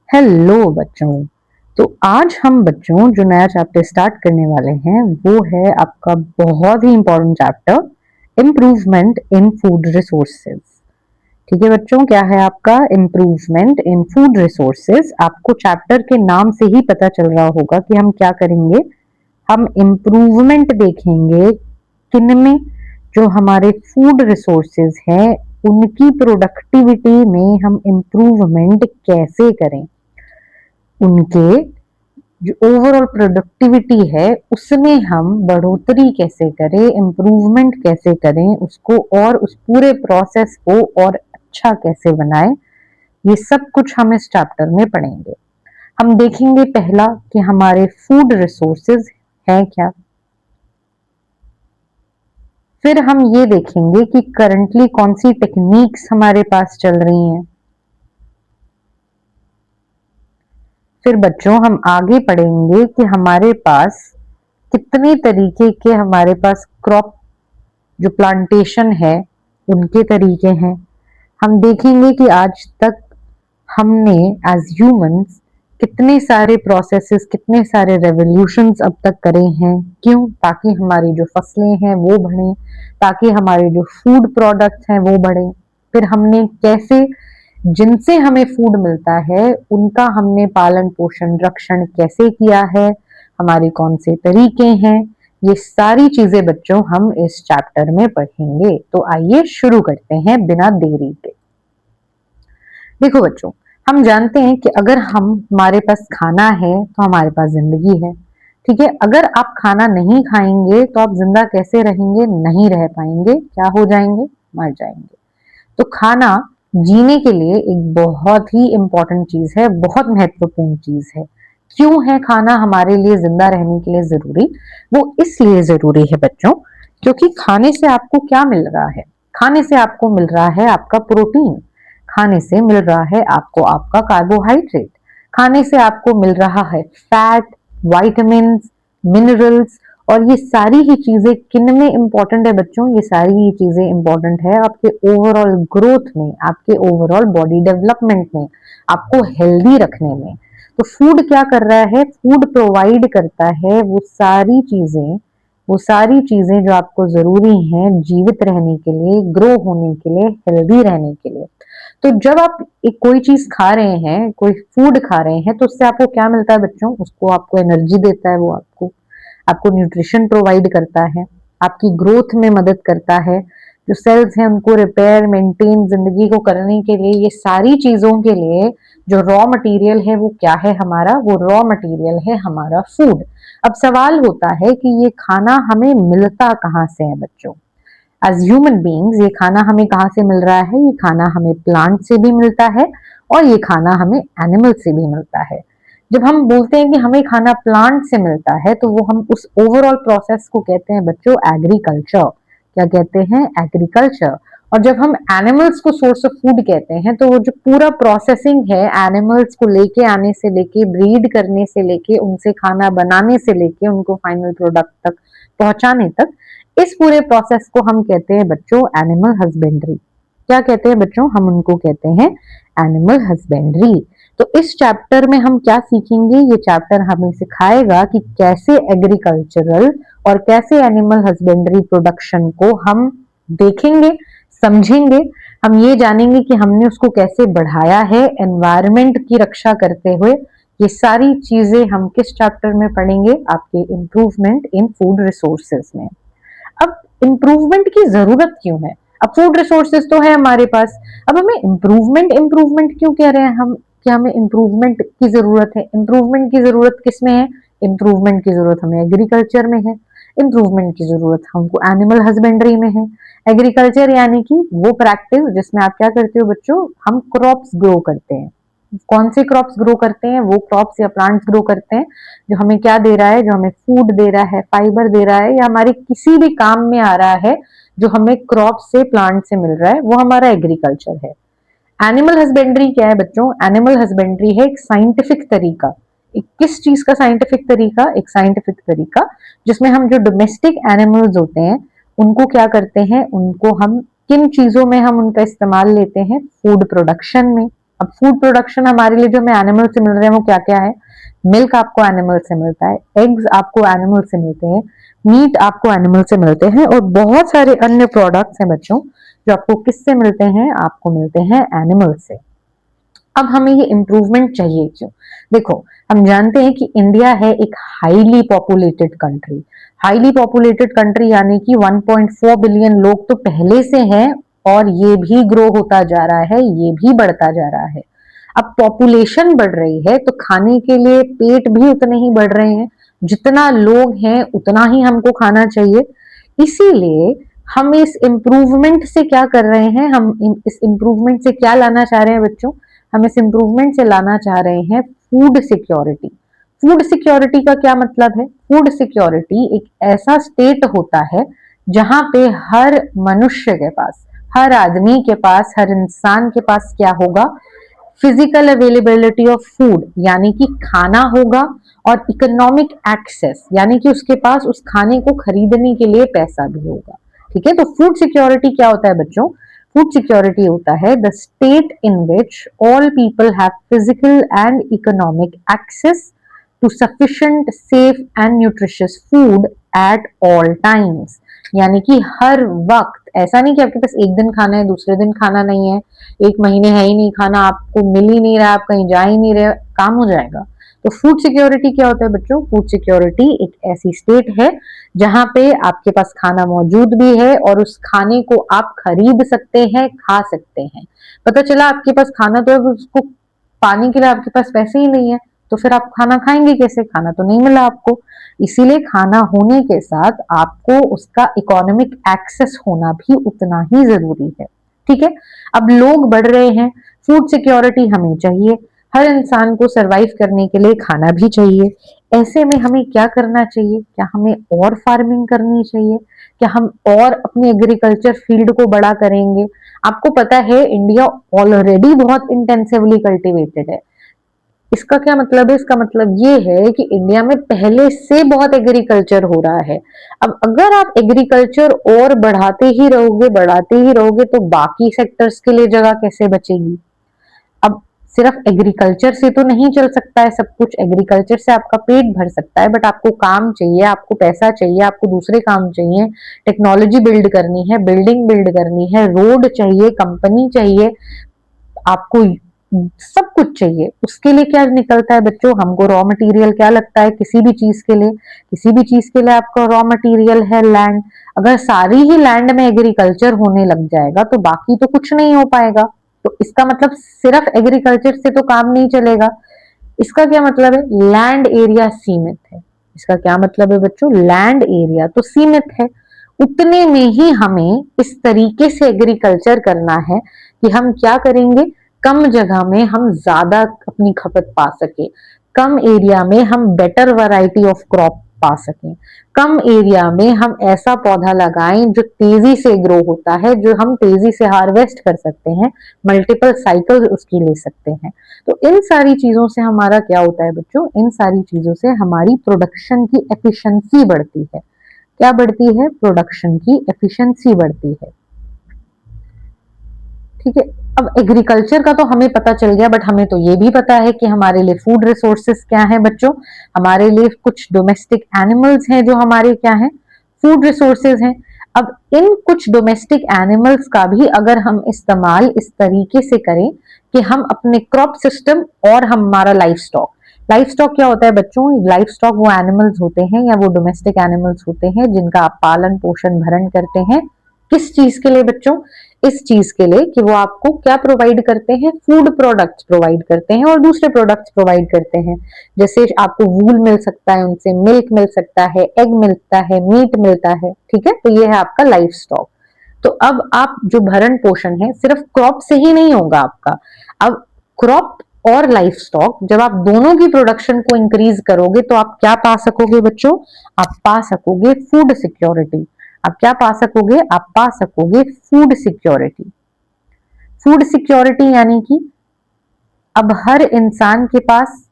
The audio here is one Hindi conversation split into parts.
हेलो बच्चों। तो आज हम बच्चों जो नया चैप्टर स्टार्ट करने वाले हैं वो है आपका बहुत ही important chapter improvement in food resources. ठीक है बच्चों, क्या है आपका इम्प्रूवमेंट इन फूड रिसोर्सेज। आपको चैप्टर के नाम से ही पता चल रहा होगा कि हम क्या करेंगे। हम इम्प्रूवमेंट देखेंगे किन में, जो हमारे फूड रिसोर्सेज हैं उनकी प्रोडक्टिविटी में हम इम्प्रूवमेंट कैसे करें, उनके जो ओवरऑल प्रोडक्टिविटी है उसमें हम बढ़ोतरी कैसे करें, इम्प्रूवमेंट कैसे करें उसको, और उस पूरे प्रोसेस को और अच्छा कैसे बनाएं। ये सब कुछ हम इस चैप्टर में पढ़ेंगे। हम देखेंगे पहला कि हमारे फूड रिसोर्सेज हैं क्या। फिर हम ये देखेंगे कि करंटली कौन सी टेक्निक्स हमारे पास चल रही हैं। फिर बच्चों हम आगे पढ़ेंगे कि हमारे पास कितने तरीके के हमारे पास क्रॉप जो प्लांटेशन है उनके तरीके हैं। हम देखेंगे कि आज तक हमने एज ह्यूमंस कितने सारे प्रोसेसेस, कितने सारे रेवोल्यूशंस अब तक करे हैं। क्यों? ताकि हमारी जो फसलें हैं वो बढ़े, ताकि हमारे जो फूड प्रोडक्ट्स हैं वो बढ़े। फिर हमने कैसे, जिनसे हमें फूड मिलता है उनका हमने पालन पोषण रक्षण कैसे किया है, हमारे कौन से तरीके हैं, ये सारी चीजें बच्चों हम इस चैप्टर में पढ़ेंगे। तो आइए शुरू करते हैं बिना देरी के। देखो बच्चों, हम जानते हैं कि अगर हमारे पास खाना है तो हमारे पास जिंदगी है। ठीक है, अगर आप खाना नहीं खाएंगे तो आप जिंदा कैसे रहेंगे? नहीं रह पाएंगे। क्या हो जाएंगे? मर जाएंगे। तो खाना जीने के लिए एक बहुत ही इंपॉर्टेंट चीज है, बहुत महत्वपूर्ण चीज है। क्यों है खाना हमारे लिए जिंदा रहने के लिए जरूरी? वो इसलिए जरूरी है बच्चों क्योंकि खाने से आपको क्या मिल रहा है? खाने से आपको मिल रहा है आपका प्रोटीन, खाने से मिल रहा है आपको आपका कार्बोहाइड्रेट, खाने से आपको मिल रहा है फैट, विटामिन, मिनरल्स। और ये सारी ही चीजें किन में इंपॉर्टेंट है बच्चों? ये सारी ही चीजें इंपॉर्टेंट है आपके ओवरऑल ग्रोथ में, आपके ओवरऑल बॉडी डेवलपमेंट में, आपको हेल्दी रखने में। तो फूड क्या कर रहा है? फूड प्रोवाइड करता है वो सारी चीजें, वो सारी चीजें जो आपको जरूरी हैं जीवित रहने के लिए, ग्रो होने के लिए, हेल्दी रहने के लिए। तो जब आप एक कोई चीज खा रहे हैं, कोई फूड खा रहे हैं, तो उससे आपको क्या मिलता है बच्चों? उसको आपको एनर्जी देता है, वो आपको आपको न्यूट्रिशन प्रोवाइड करता है, आपकी ग्रोथ में मदद करता है। जो सेल्स हैं उनको रिपेयर मेंटेन जिंदगी को करने के लिए, ये सारी चीजों के लिए जो रॉ मटेरियल है वो क्या है हमारा? वो रॉ मटेरियल है हमारा फूड। अब सवाल होता है कि ये खाना हमें मिलता कहाँ से है बच्चों? एज ह्यूमन बींग्स ये खाना हमें कहाँ से मिल रहा है? ये खाना हमें प्लांट से भी मिलता है और ये खाना हमें एनिमल से भी मिलता है। जब हम बोलते हैं कि हमें खाना प्लांट से मिलता है तो वो हम उस ओवरऑल प्रोसेस को कहते हैं बच्चों एग्रीकल्चर। क्या कहते हैं? एग्रीकल्चर। और जब हम एनिमल्स को सोर्स ऑफ फूड कहते हैं तो वो जो पूरा प्रोसेसिंग है एनिमल्स को लेके आने से लेके, ब्रीड करने से लेके, उनसे खाना बनाने से लेके, उनको फाइनल प्रोडक्ट तक पहुंचाने तक, इस पूरे प्रोसेस को हम कहते हैं बच्चों एनिमल हस्बेंड्री। क्या कहते हैं बच्चों? हम उनको कहते हैं एनिमल हस्बेंड्री। तो इस चैप्टर में हम क्या सीखेंगे? ये चैप्टर हमें सिखाएगा कि कैसे एग्रीकल्चरल और कैसे एनिमल हस्बेंड्री प्रोडक्शन को हम देखेंगे, समझेंगे। हम ये जानेंगे कि हमने उसको कैसे बढ़ाया है एनवायरमेंट की रक्षा करते हुए। ये सारी चीजें हम किस चैप्टर में पढ़ेंगे? आपके इम्प्रूवमेंट इन फूड रिसोर्सेज में। अब इम्प्रूवमेंट की जरूरत क्यों है? अब फूड रिसोर्सेज तो है हमारे पास, अब हमें इम्प्रूवमेंट इम्प्रूवमेंट क्यों कह रहे हैं हम कि हमें इम्प्रूवमेंट की जरूरत है? इम्प्रूवमेंट की जरूरत किसमें है? इम्प्रूवमेंट की जरूरत हमें एग्रीकल्चर में है। इम्प्रूवमेंट की जरूरत हमको एनिमल हस्बेंड्री में है। एग्रीकल्चर यानी कि वो प्रैक्टिस जिसमें आप क्या करते हो बच्चों? हम क्रॉप्स ग्रो करते हैं। कौन से क्रॉप्स ग्रो करते हैं? वो क्रॉप्स या प्लांट्स ग्रो करते हैं जो हमें क्या दे रहा है? जो हमें फूड दे रहा है, फाइबर दे रहा है, या हमारे किसी भी काम में आ रहा है, जो हमें क्रॉप से, प्लांट से मिल रहा है, वो हमारा एग्रीकल्चर है। एनिमल हस्बेंड्री क्या है बच्चों? एनिमल हस्बेंड्री है एक साइंटिफिक तरीका। किस चीज का साइंटिफिक तरीका? एक साइंटिफिक तरीका जिसमें हम जो डोमेस्टिक एनिमल्स होते हैं उनको क्या करते हैं? उनको हम किन चीजों में हम उनका इस्तेमाल लेते हैं? फूड प्रोडक्शन में। अब फूड प्रोडक्शन हमारे लिए जो हमें एनिमल से मिल रहे हैं वो क्या क्या है? मिल्क आपको एनिमल से मिलता है, एग्स आपको एनिमल से मिलते हैं, मीट आपको एनिमल से मिलते हैं, और बहुत सारे अन्य प्रोडक्ट्स हैं बच्चों जो आपको किससे मिलते हैं? आपको मिलते हैं एनिमल से। अब हमें ये इम्प्रूवमेंट चाहिए क्यों? देखो, हम जानते हैं कि इंडिया है एक highly populated country. Highly populated country यानी कि 1.4 बिलियन लोग तो पहले से हैं, और ये भी ग्रो होता जा रहा है, ये भी बढ़ता जा रहा है। अब पॉपुलेशन बढ़ रही है तो खाने के लिए पेट भी उतने ही बढ़ रहे हैं। जितना लोग हैं उतना ही हमको खाना चाहिए। इसीलिए हम इस इम्प्रूवमेंट से क्या कर रहे हैं? इस इम्प्रूवमेंट से क्या लाना चाह रहे हैं बच्चों? हम इस इम्प्रूवमेंट से लाना चाह रहे हैं फूड सिक्योरिटी। फूड सिक्योरिटी का क्या मतलब है? फूड सिक्योरिटी एक ऐसा स्टेट होता है जहां पे हर मनुष्य के पास, हर आदमी के पास, हर इंसान के पास क्या होगा? फिजिकल अवेलेबिलिटी ऑफ फूड, यानी कि खाना होगा, और इकोनॉमिक एक्सेस, यानी कि उसके पास उस खाने को खरीदने के लिए पैसा भी होगा। ठीक है, तो फूड सिक्योरिटी क्या होता है बच्चों? फूड सिक्योरिटी होता है the state in which all people have physical and economic access to sufficient, safe and nutritious food at all times. यानी कि हर वक्त, ऐसा नहीं कि आपके पास एक दिन खाना है दूसरे दिन खाना नहीं है, एक महीने है ही नहीं खाना, आपको मिल ही नहीं रहा, आप कहीं जा ही नहीं रहे, काम हो जाएगा। तो फूड सिक्योरिटी क्या होता है बच्चों? फूड सिक्योरिटी एक ऐसी स्टेट है जहां पे आपके पास खाना मौजूद भी है और उस खाने को आप खरीद सकते हैं, खा सकते हैं। पता चला आपके पास खाना तो है, उसको पाने के लिए आपके पास पैसे ही नहीं है, तो फिर आप खाना खाएंगे कैसे? खाना तो नहीं मिला आपको। इसीलिए खाना होने के साथ आपको उसका इकोनॉमिक एक्सेस होना भी उतना ही जरूरी है। ठीक है, अब लोग बढ़ रहे हैं, फूड सिक्योरिटी हमें चाहिए, हर इंसान को सरवाइव करने के लिए खाना भी चाहिए। ऐसे में हमें क्या करना चाहिए? क्या हमें और फार्मिंग करनी चाहिए? क्या हम और अपने एग्रीकल्चर फील्ड को बड़ा करेंगे? आपको पता है इंडिया ऑलरेडी बहुत इंटेंसिवली कल्टीवेटेड है। इसका क्या मतलब है? इसका मतलब ये है कि इंडिया में पहले से बहुत एग्रीकल्चर हो रहा है। अब अगर आप एग्रीकल्चर और बढ़ाते ही रहोगे तो बाकी सेक्टर्स के लिए जगह कैसे बचेगी? अब सिर्फ एग्रीकल्चर से तो नहीं चल सकता है सब कुछ। एग्रीकल्चर से आपका पेट भर सकता है, बट आपको काम चाहिए, आपको पैसा चाहिए, आपको दूसरे काम चाहिए, टेक्नोलॉजी बिल्ड करनी है, बिल्डिंग बिल्ड करनी है, रोड चाहिए, कंपनी चाहिए, आपको सब कुछ चाहिए। उसके लिए क्या निकलता है बच्चों? हमको रॉ मटेरियल क्या लगता है? किसी भी चीज के लिए, किसी भी चीज के लिए आपका रॉ मटेरियल है लैंड। अगर सारी ही लैंड में एग्रीकल्चर होने लग जाएगा तो बाकी तो कुछ नहीं हो पाएगा। तो इसका मतलब सिर्फ एग्रीकल्चर से तो काम नहीं चलेगा। इसका क्या मतलब है? लैंड एरिया सीमित है। इसका क्या मतलब है बच्चों? लैंड एरिया तो सीमित है, उतने में ही हमें इस तरीके से एग्रीकल्चर करना है कि हम क्या करेंगे? कम जगह में हम ज्यादा अपनी खपत पा सके, कम एरिया में हम बेटर वैरायटी ऑफ क्रॉप पा सकें, कम एरिया में हम ऐसा पौधा लगाएं जो तेजी से ग्रो होता है, जो हम तेजी से हार्वेस्ट कर सकते हैं, मल्टीपल साइकिल उसकी ले सकते हैं। तो इन सारी चीजों से हमारा क्या होता है बच्चों? इन सारी चीजों से हमारी प्रोडक्शन की एफिशिएंसी बढ़ती है। क्या बढ़ती है? प्रोडक्शन की एफिशिएंसी बढ़ती है। ठीक है, अब एग्रीकल्चर का तो हमें पता चल गया, बट हमें तो ये भी पता है कि हमारे लिए फूड रिसोर्सेस क्या है बच्चों। हमारे लिए कुछ डोमेस्टिक एनिमल्स हैं जो हमारे क्या है? फूड रिसोर्सेज हैं। अब इन कुछ डोमेस्टिक एनिमल्स का भी अगर हम इस्तेमाल इस तरीके से करें कि हम अपने क्रॉप सिस्टम और हमारा लाइफ स्टॉक, लाइफ स्टॉक क्या होता है बच्चों? लाइफ स्टॉक वो एनिमल्स होते हैं या वो डोमेस्टिक एनिमल्स होते हैं जिनका आप पालन पोषण भरण करते हैं। किस चीज के लिए बच्चों? इस चीज के लिए कि वो आपको क्या प्रोवाइड करते हैं? फूड प्रोडक्ट्स प्रोवाइड करते हैं और दूसरे प्रोडक्ट्स प्रोवाइड करते हैं। जैसे आपको वूल मिल सकता है, उनसे मिल्क मिल सकता है, एग मिलता है, मीट मिलता है। ठीक है, तो ये है आपका लाइफ स्टॉक। तो अब आप जो भरण पोषण है सिर्फ क्रॉप से ही नहीं होगा आपका। अब क्रॉप और लाइफ स्टॉक, जब आप दोनों की प्रोडक्शन को इंक्रीज करोगे तो आप क्या पा सकोगे बच्चों? आप पा सकोगे फूड सिक्योरिटी। आप क्या पा सकोगे? आप पा सकोगे फूड सिक्योरिटी। फूड सिक्योरिटी यानी कि अब हर इंसान के पास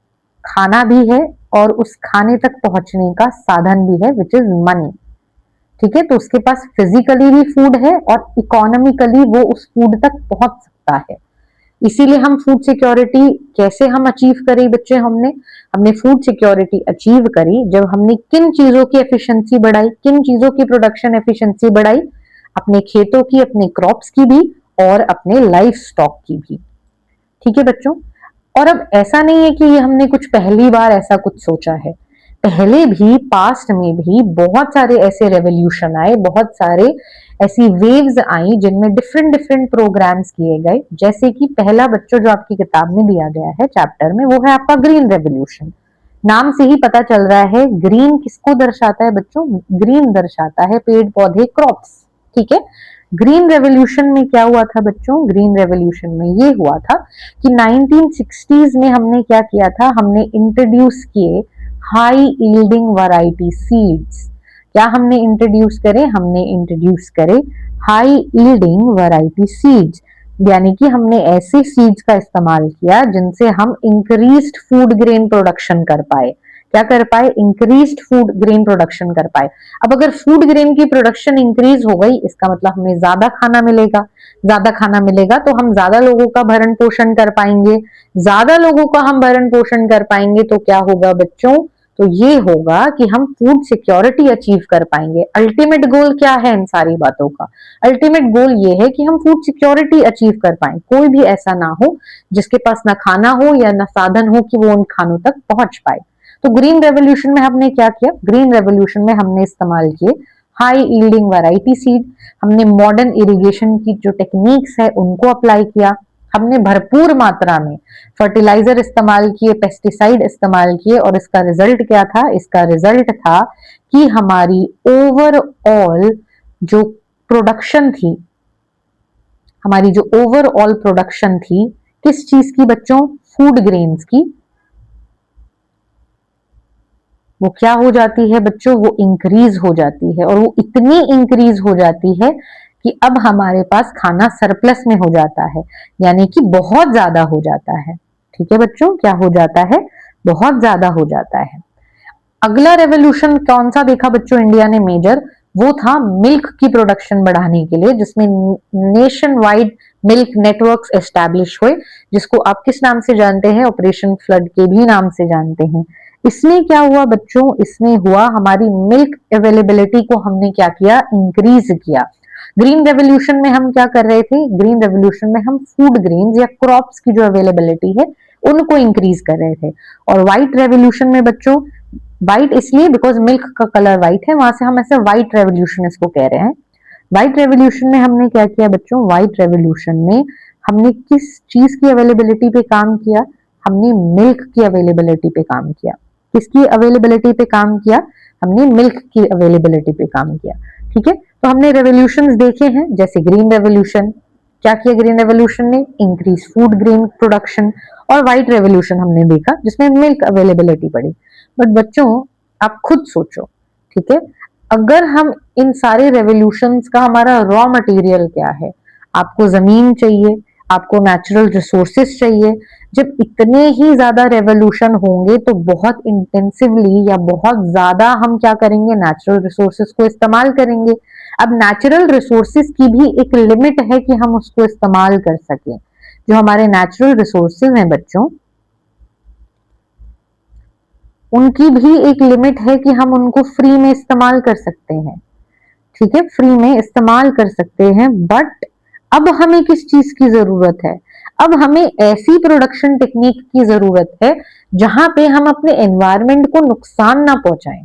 खाना भी है और उस खाने तक पहुंचने का साधन भी है, विच इज मनी। ठीक है, तो उसके पास फिजिकली भी फूड है और इकोनॉमिकली वो उस फूड तक पहुंच सकता है। इसीलिए हम फूड सिक्योरिटी कैसे हम अचीव करी बच्चे, हमने फूड सिक्योरिटी अचीव करी जब हमने किन चीजों की एफिशिएंसी बढ़ाई, किन चीजों की प्रोडक्शन एफिशिएंसी बढ़ाई, अपने खेतों की, अपने क्रॉप्स की भी और अपने लाइफ स्टॉक की भी। ठीक है बच्चों। और अब ऐसा नहीं है कि ये हमने कुछ पहली बार ऐसा कुछ सोचा है, पहले भी पास्ट में भी बहुत सारे ऐसे रेवोल्यूशन आए, बहुत सारे ऐसी वेव्स आई जिनमें डिफरेंट डिफरेंट प्रोग्राम्स किए गए। जैसे कि पहला बच्चों जो आपकी किताब में दिया गया है चैप्टर में, वो है आपका ग्रीन रेवोल्यूशन। नाम से ही पता चल रहा है ग्रीन किसको दर्शाता है बच्चों, ग्रीन दर्शाता है पेड़ पौधे क्रॉप्स। ठीक है। ग्रीन रेवोल्यूशन में क्या हुआ था बच्चों, ग्रीन रेवोल्यूशन में ये हुआ था कि 1960s में हमने क्या किया था, हमने इंट्रोड्यूस किए हाई यील्डिंग वैरायटी सीड्स। क्या हमने इंट्रोड्यूस करे, हमने इंट्रोड्यूस करे हाई यील्डिंग वैरायटी सीड्स, यानी कि हमने ऐसे सीड्स का इस्तेमाल किया जिनसे हम इंक्रीज्ड फूड ग्रेन प्रोडक्शन कर पाए। क्या कर पाए, इंक्रीज्ड फूड ग्रेन प्रोडक्शन कर पाए। अब अगर फूड ग्रेन की प्रोडक्शन इंक्रीज हो गई, इसका मतलब हमें ज्यादा खाना मिलेगा, ज्यादा खाना मिलेगा तो हम ज्यादा लोगों का भरण पोषण कर पाएंगे, ज्यादा लोगों का हम भरण पोषण कर पाएंगे तो क्या होगा बच्चों, तो ये होगा कि हम फूड सिक्योरिटी अचीव कर पाएंगे। अल्टीमेट गोल क्या है इन सारी बातों का, अल्टीमेट गोल ये है कि हम फूड सिक्योरिटी अचीव कर पाए, कोई भी ऐसा ना हो जिसके पास ना खाना हो या ना साधन हो कि वो उन खानों तक पहुंच पाए। तो ग्रीन रेवोल्यूशन में हमने क्या किया, ग्रीन रेवोल्यूशन में हमने इस्तेमाल किए हाई यील्डिंग वैरायटी सीड, हमने मॉडर्न इरिगेशन की जो टेक्निक्स है उनको अप्लाई किया, हमने भरपूर मात्रा में फर्टिलाइजर इस्तेमाल किए, पेस्टिसाइड इस्तेमाल किए, और इसका रिजल्ट क्या था, इसका रिजल्ट था कि हमारी ओवरऑल जो प्रोडक्शन थी, हमारी जो ओवरऑल प्रोडक्शन थी किस चीज की बच्चों, फूड ग्रेन्स की, वो क्या हो जाती है बच्चों, वो इंक्रीज हो जाती है। और वो इतनी इंक्रीज हो जाती है कि अब हमारे पास खाना सरप्लस में हो जाता है, यानी कि बहुत ज्यादा हो जाता है। ठीक है बच्चों, क्या हो जाता है, बहुत ज्यादा हो जाता है। अगला रेवोल्यूशन कौन सा देखा बच्चों इंडिया ने मेजर, वो था मिल्क की प्रोडक्शन बढ़ाने के लिए, जिसमें nation wide milk networks establish हुए, जिसको आप किस नाम से जानते हैं, ऑपरेशन फ्लड के भी नाम से जानते हैं। इसमें क्या हुआ बच्चों, इसमें हुआ हमारी मिल्क अवेलेबिलिटी को हमने क्या किया, इंक्रीज किया। ग्रीन रेवोल्यूशन में हम क्या कर रहे थे, ग्रीन रेवोल्यूशन में हम फूड ग्रेन्स या क्रॉप्स की जो अवेलेबिलिटी है उनको इंक्रीज कर रहे थे। और व्हाइट रेवोल्यूशन में बच्चों, व्हाइट इसलिए बिकॉज मिल्क का कलर व्हाइट है, वहां से हम ऐसे व्हाइट रेवोल्यूशन इसको कह रहे हैं। व्हाइट रेवोल्यूशन में हमने क्या किया बच्चों, व्हाइट रेवोल्यूशन में हमने किस चीज की अवेलेबिलिटी पे काम किया, हमने मिल्क की अवेलेबिलिटी पे काम किया। किसकी अवेलेबिलिटी पे काम किया, हमने मिल्क की अवेलेबिलिटी पे काम किया। ठीक है, तो हमने रेवोल्यूशन देखे हैं, जैसे ग्रीन रेवोल्यूशन, क्या किया ग्रीन रेवोल्यूशन ने, इंक्रीज फूड ग्रेन प्रोडक्शन। और व्हाइट रेवोल्यूशन हमने देखा जिसमें मिल्क अवेलेबिलिटी बढ़ी। बट बच्चों आप खुद सोचो, ठीक है, अगर हम इन सारे रेवोल्यूशंस का हमारा रॉ मटेरियल क्या है, आपको जमीन चाहिए, आपको नेचुरल रिसोर्सेस चाहिए। जब इतने ही ज्यादा रेवोल्यूशन होंगे तो बहुत इंटेंसिवली या बहुत ज्यादा हम क्या करेंगे, नेचुरल रिसोर्सेस को इस्तेमाल करेंगे। अब नेचुरल रिसोर्सेस की भी एक लिमिट है कि हम उसको इस्तेमाल कर सकें। जो हमारे नेचुरल रिसोर्सेज हैं बच्चों, उनकी भी एक लिमिट है कि हम उनको फ्री में इस्तेमाल कर सकते हैं। ठीक है, फ्री में इस्तेमाल कर सकते हैं। बट अब हमें किस चीज की जरूरत है, अब हमें ऐसी प्रोडक्शन टेक्निक की जरूरत है जहां पे हम अपने एनवायरनमेंट को नुकसान ना पहुंचाएं,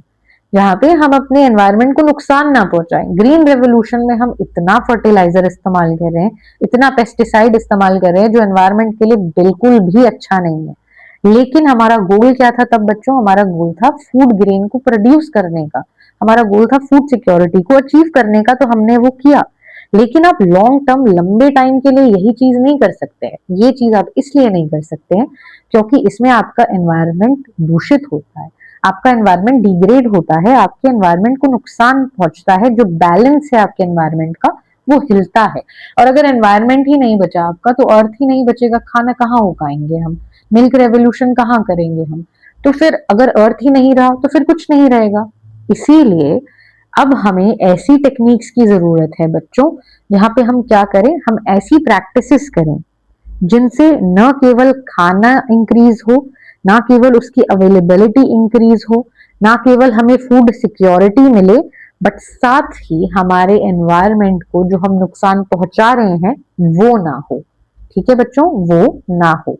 जहां पे हम अपने एनवायरनमेंट को नुकसान ना पहुंचाएं। ग्रीन रेवोल्यूशन में हम इतना फर्टिलाइजर इस्तेमाल कर रहे हैं, इतना पेस्टिसाइड इस्तेमाल कर रहे हैं जो एनवायरनमेंट के लिए बिल्कुल भी अच्छा नहीं है। लेकिन हमारा गोल क्या था तब बच्चों, हमारा गोल था फूड ग्रेन को प्रोड्यूस करने का, हमारा गोल था फूड सिक्योरिटी को अचीव करने का, तो हमने वो किया। लेकिन आप लॉन्ग टर्म, लंबे टाइम के लिए यही चीज नहीं कर सकते हैं। ये चीज आप इसलिए नहीं कर सकते हैं क्योंकि इसमें आपका एनवायरनमेंट दूषित होता है, आपका एनवायरनमेंट डिग्रेड होता है, आपके एनवायरनमेंट को नुकसान पहुंचता है, जो बैलेंस है आपके एनवायरनमेंट का वो हिलता है। और अगर एनवायरनमेंट ही नहीं बचा आपका तो अर्थ ही नहीं बचेगा, खाना कहाँ उगाएंगे हम, मिल्क रेवोल्यूशन कहाँ करेंगे हम। तो फिर अगर अर्थ ही नहीं रहा तो फिर कुछ नहीं रहेगा। इसीलिए अब हमें ऐसी टेक्निक्स की जरूरत है बच्चों, जहां पे हम क्या करें, हम ऐसी प्रैक्टिसेस करें, जिनसे न केवल खाना इंक्रीज हो, ना केवल उसकी अवेलेबिलिटी इंक्रीज हो, ना केवल हमें फूड सिक्योरिटी मिले, बट साथ ही हमारे एनवायरनमेंट को जो हम नुकसान पहुंचा रहे हैं वो ना हो। ठीक है बच्चों, वो ना हो।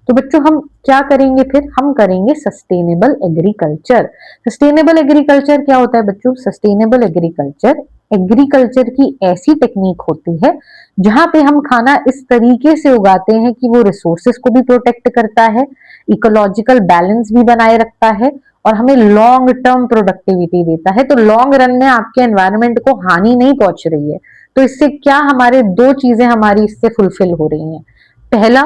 तो बच्चों हम क्या करेंगे फिर? हम करेंगे सस्टेनेबल एग्रीकल्चर। सस्टेनेबल एग्रीकल्चर क्या होता है बच्चों? सस्टेनेबल एग्रीकल्चर एग्रीकल्चर की ऐसी टेक्निक होती है जहां पे हम खाना इस तरीके से उगाते हैं कि वो रिसोर्सेस को भी प्रोटेक्ट करता है, इकोलॉजिकल बैलेंस भी बनाए रखता है और हमें लॉन्ग टर्म प्रोडक्टिविटी देता है। तो लॉन्ग रन में आपके एनवायरनमेंट को हानि नहीं पहुंच रही है। तो इससे क्या हमारे दो चीजें हमारी इससे फुलफिल हो रही हैं। पहला,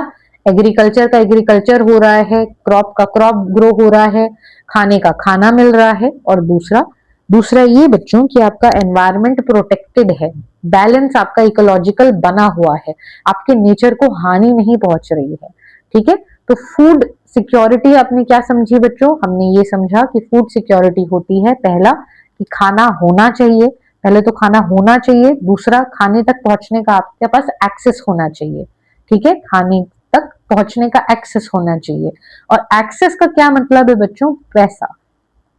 एग्रीकल्चर का एग्रीकल्चर हो रहा है, क्रॉप का क्रॉप ग्रो हो रहा है, खाने का खाना मिल रहा है। और दूसरा दूसरा ये बच्चों कि आपका एनवायरनमेंट प्रोटेक्टेड है, बैलेंस आपका इकोलॉजिकल बना हुआ है, आपके नेचर को हानि नहीं पहुंच रही है। ठीक है, तो फूड सिक्योरिटी आपने क्या समझी बच्चों? हमने ये समझा कि फूड सिक्योरिटी होती है पहला कि खाना होना चाहिए, पहले तो खाना होना चाहिए, दूसरा खाने तक पहुंचने का आपके पास एक्सेस होना चाहिए। ठीक है, खाने तक पहुंचने का एक्सेस होना चाहिए। और एक्सेस का क्या मतलब है बच्चों? पैसा।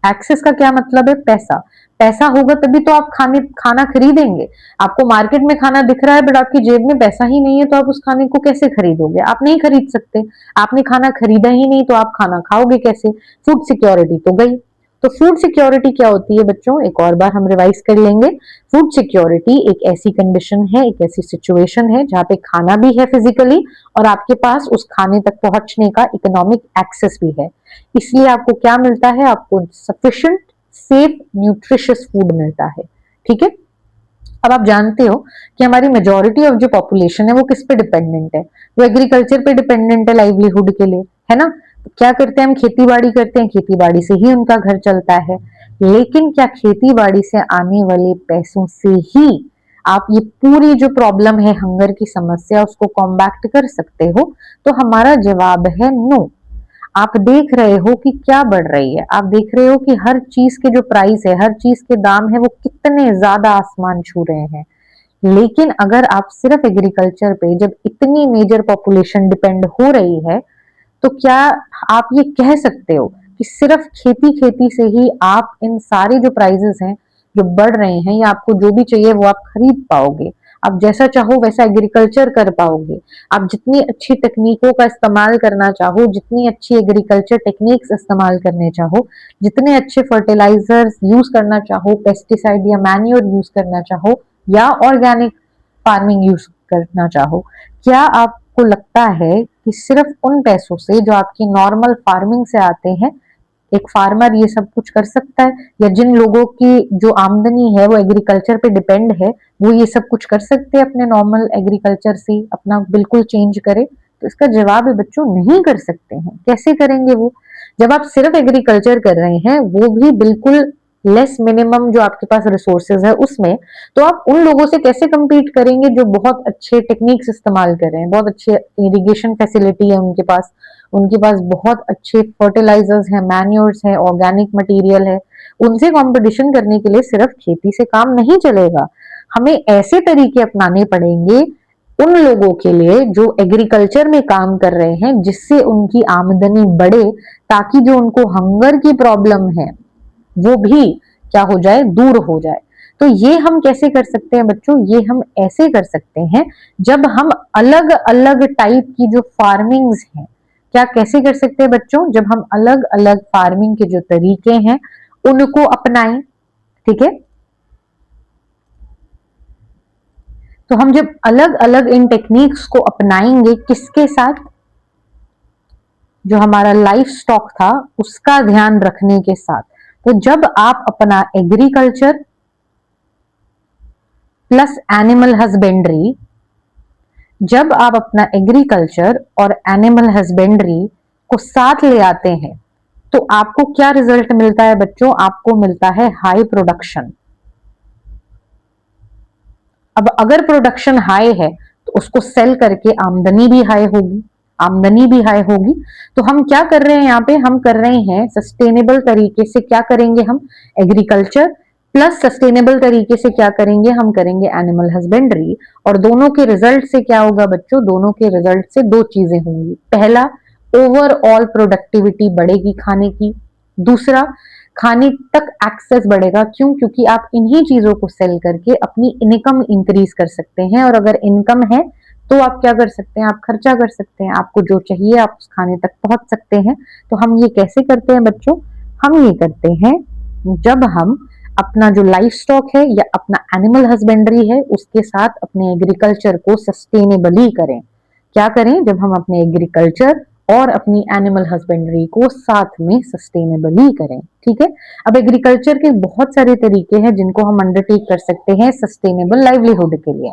एक्सेस का क्या मतलब है? पैसा। पैसा होगा तभी तो आप खाना खरीदेंगे। आपको मार्केट में खाना दिख रहा है बट आपकी जेब में पैसा ही नहीं है, तो आप उस खाने को कैसे खरीदोगे? आप नहीं खरीद सकते। आपने खाना खरीदा ही नहीं तो आप खाना खाओगे कैसे? फूड सिक्योरिटी तो गई। तो फूड सिक्योरिटी क्या होती है बच्चों? एक और बार हम रिवाइज कर लेंगे। फूड सिक्योरिटी एक ऐसी कंडीशन है, एक ऐसी सिचुएशन है जहां पे खाना भी है फिजिकली और आपके पास उस खाने तक पहुंचने का इकोनॉमिक एक्सेस भी है। इसलिए आपको क्या मिलता है? आपको सफिशिएंट सेफ न्यूट्रिशियस फूड मिलता है। ठीक है, अब आप जानते हो कि हमारी मेजोरिटी ऑफ जो पॉपुलेशन है वो किस पे डिपेंडेंट है? वो एग्रीकल्चर पे डिपेंडेंट है लाइवलीहुड के लिए, है ना? तो क्या करते हैं हम? खेती बाड़ी करते हैं, खेती बाड़ी से ही उनका घर चलता है। लेकिन क्या खेती बाड़ी से आने वाले पैसों से ही आप ये पूरी जो प्रॉब्लम है हंगर की समस्या उसको कॉम्बैक्ट कर सकते हो? तो हमारा जवाब है नो। आप देख रहे हो कि क्या बढ़ रही है, आप देख रहे हो कि हर चीज के जो प्राइस है, हर चीज के दाम है वो कितने ज्यादा आसमान छू रहे हैं। लेकिन अगर आप सिर्फ एग्रीकल्चर पे जब इतनी मेजर पॉपुलेशन डिपेंड हो रही है तो क्या आप ये कह सकते हो कि सिर्फ खेती खेती से ही आप इन सारे जो प्राइजेस हैं जो बढ़ रहे हैं या आपको जो भी चाहिए वो आप खरीद पाओगे? आप जैसा चाहो वैसा एग्रीकल्चर कर पाओगे? आप जितनी अच्छी तकनीकों का इस्तेमाल करना चाहो, जितनी अच्छी एग्रीकल्चर टेक्निक्स इस्तेमाल करने चाहो, जितने अच्छे फर्टिलाइजर्स यूज करना चाहो, पेस्टिसाइड या मैन्योर यूज करना चाहो या ऑर्गेनिक फार्मिंग यूज करना चाहो, क्या आपको लगता है कि सिर्फ उन पैसों से जो आपकी नॉर्मल फार्मिंग से आते हैं एक फार्मर ये सब कुछ कर सकता है? या जिन लोगों की जो आमदनी है वो एग्रीकल्चर पे डिपेंड है वो ये सब कुछ कर सकते हैं अपने नॉर्मल एग्रीकल्चर से अपना बिल्कुल चेंज करे? तो इसका जवाब है बच्चों नहीं कर सकते हैं। कैसे करेंगे वो? जब आप सिर्फ एग्रीकल्चर कर रहे हैं वो भी बिल्कुल लेस मिनिमम जो आपके पास रिसोर्सेज है उसमें, तो आप उन लोगों से कैसे compete करेंगे जो बहुत अच्छे टेक्निक्स इस्तेमाल कर रहे हैं, बहुत अच्छे इरिगेशन फैसिलिटी है उनके पास बहुत अच्छे फर्टिलाइजर्स हैं, मैन्योर्स हैं, ऑर्गेनिक मटेरियल है। उनसे कंपटीशन करने के लिए सिर्फ खेती से काम नहीं चलेगा। हमें ऐसे तरीके अपनाने पड़ेंगे उन लोगों के लिए जो एग्रीकल्चर में काम कर रहे हैं जिससे उनकी आमदनी बढ़े, ताकि जो उनको हंगर की प्रॉब्लम है वो भी क्या हो जाए? दूर हो जाए। तो ये हम कैसे कर सकते हैं बच्चों? ये हम ऐसे कर सकते हैं जब हम अलग अलग टाइप की जो फार्मिंग्स हैं, क्या कैसे कर सकते हैं बच्चों? जब हम अलग अलग फार्मिंग के जो तरीके हैं उनको अपनाएं। ठीक है, तो हम जब अलग अलग इन टेक्निक्स को अपनाएंगे किसके साथ? जो हमारा लाइफ स्टॉक था उसका ध्यान रखने के साथ। तो जब आप अपना एग्रीकल्चर प्लस एनिमल हस्बेंड्री, जब आप अपना एग्रीकल्चर और एनिमल हस्बेंड्री को साथ ले आते हैं तो आपको क्या रिजल्ट मिलता है बच्चों? आपको मिलता है हाई प्रोडक्शन। अब अगर प्रोडक्शन हाई है तो उसको सेल करके आमदनी भी हाई होगी, आमदनी भी हाई होगी। तो हम क्या कर रहे हैं यहाँ पे? हम कर रहे हैं सस्टेनेबल तरीके से क्या करेंगे हम? एग्रीकल्चर प्लस सस्टेनेबल तरीके से क्या करेंगे, हम करेंगे एनिमल हस्बेंड्री, और दोनों के रिजल्ट से क्या होगा बच्चों, दोनों के रिजल्ट से दो चीजें होंगी। पहला, ओवरऑल प्रोडक्टिविटी बढ़ेगी खाने की। दूसरा, खाने तक एक्सेस बढ़ेगा। क्यों? क्योंकि आप इन्हीं चीजों को सेल करके अपनी इनकम इंक्रीज कर सकते हैं, और अगर इनकम है तो आप क्या कर सकते हैं, आप खर्चा कर सकते हैं, आपको जो चाहिए आप उस खाने तक पहुंच सकते हैं। तो हम ये कैसे करते हैं बच्चों, हम ये करते हैं जब हम अपना जो लाइफ स्टॉक है या अपना एनिमल हस्बेंड्री है उसके साथ अपने एग्रीकल्चर को सस्टेनेबली करें। क्या करें, जब हम अपने एग्रीकल्चर और अपनी एनिमल हस्बेंड्री को साथ में सस्टेनेबली करें। ठीक है, अब एग्रीकल्चर के बहुत सारे तरीके हैं जिनको हम अंडरटेक कर सकते हैं सस्टेनेबल लाइवलीहुड के लिए।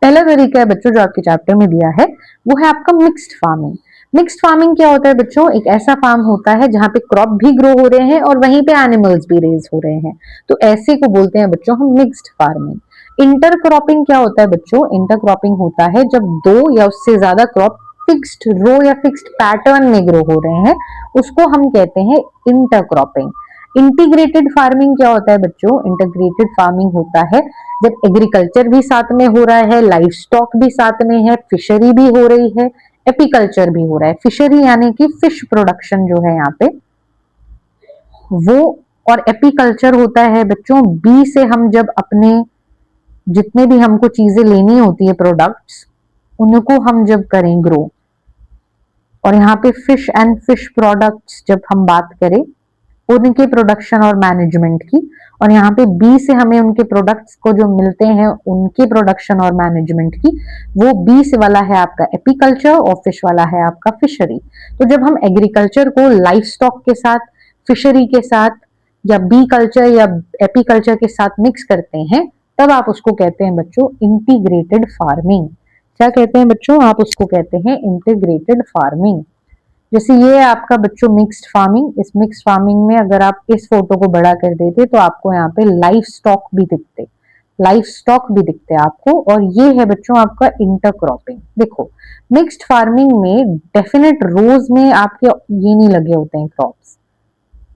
पहला तरीका है बच्चों जो आपके चैप्टर में दिया है, वो है आपका मिक्स्ड फार्मिंग। मिक्स्ड फार्मिंग क्या होता है बच्चों, एक ऐसा फार्म होता है जहां पे क्रॉप भी ग्रो हो रहे हैं और वहीं पे एनिमल्स भी रेज हो रहे हैं, तो ऐसे को बोलते हैं बच्चों हम मिक्स्ड फार्मिंग। इंटरक्रॉपिंग क्या होता है बच्चों, इंटरक्रॉपिंग होता है जब दो या उससे ज्यादा क्रॉप फिक्स्ड रो या फिक्स्ड पैटर्न में ग्रो हो रहे हैं, उसको हम कहते हैं इंटरक्रॉपिंग। इंटीग्रेटेड फार्मिंग क्या होता है बच्चों, इंटीग्रेटेड फार्मिंग होता है जब एग्रीकल्चर भी साथ में हो रहा है, लाइफ स्टॉक भी साथ में है, फिशरी भी हो रही है, एपीकल्चर भी हो रहा है। फिशरी यानी कि फिश प्रोडक्शन जो है यहाँ पे वो, और एपीकल्चर होता है बच्चों बी से हम जब अपने जितने भी हमको चीजें लेनी होती है प्रोडक्ट्स, उनको हम जब करें ग्रो, और यहाँ पे फिश एंड फिश प्रोडक्ट्स जब हम बात करें उनके प्रोडक्शन और मैनेजमेंट की, और यहाँ पे बी से हमें उनके प्रोडक्ट्स को जो मिलते हैं उनके प्रोडक्शन और मैनेजमेंट की, वो बी से वाला है आपका एपीकल्चर और फिश वाला है आपका फिशरी। तो जब हम एग्रीकल्चर को लाइफ स्टॉक के साथ, फिशरी के साथ, या बी कल्चर या एपीकल्चर के साथ मिक्स करते हैं, तब आप उसको कहते हैं बच्चों इंटीग्रेटेड फार्मिंग। क्या कहते हैं बच्चों, आप उसको कहते हैं इंटीग्रेटेड फार्मिंग। जैसे ये है आपका बच्चों मिक्स्ड फार्मिंग। इस मिक्स्ड फार्मिंग में अगर आप इस फोटो को बड़ा कर देते तो आपको यहाँ पे लाइफ स्टॉक भी दिखते, लाइफ स्टॉक भी दिखते आपको, और ये है बच्चों आपका इंटरक्रॉपिंग। देखो मिक्स्ड फार्मिंग में डेफिनेट रोज में आपके ये नहीं लगे होते हैं क्रॉप्स,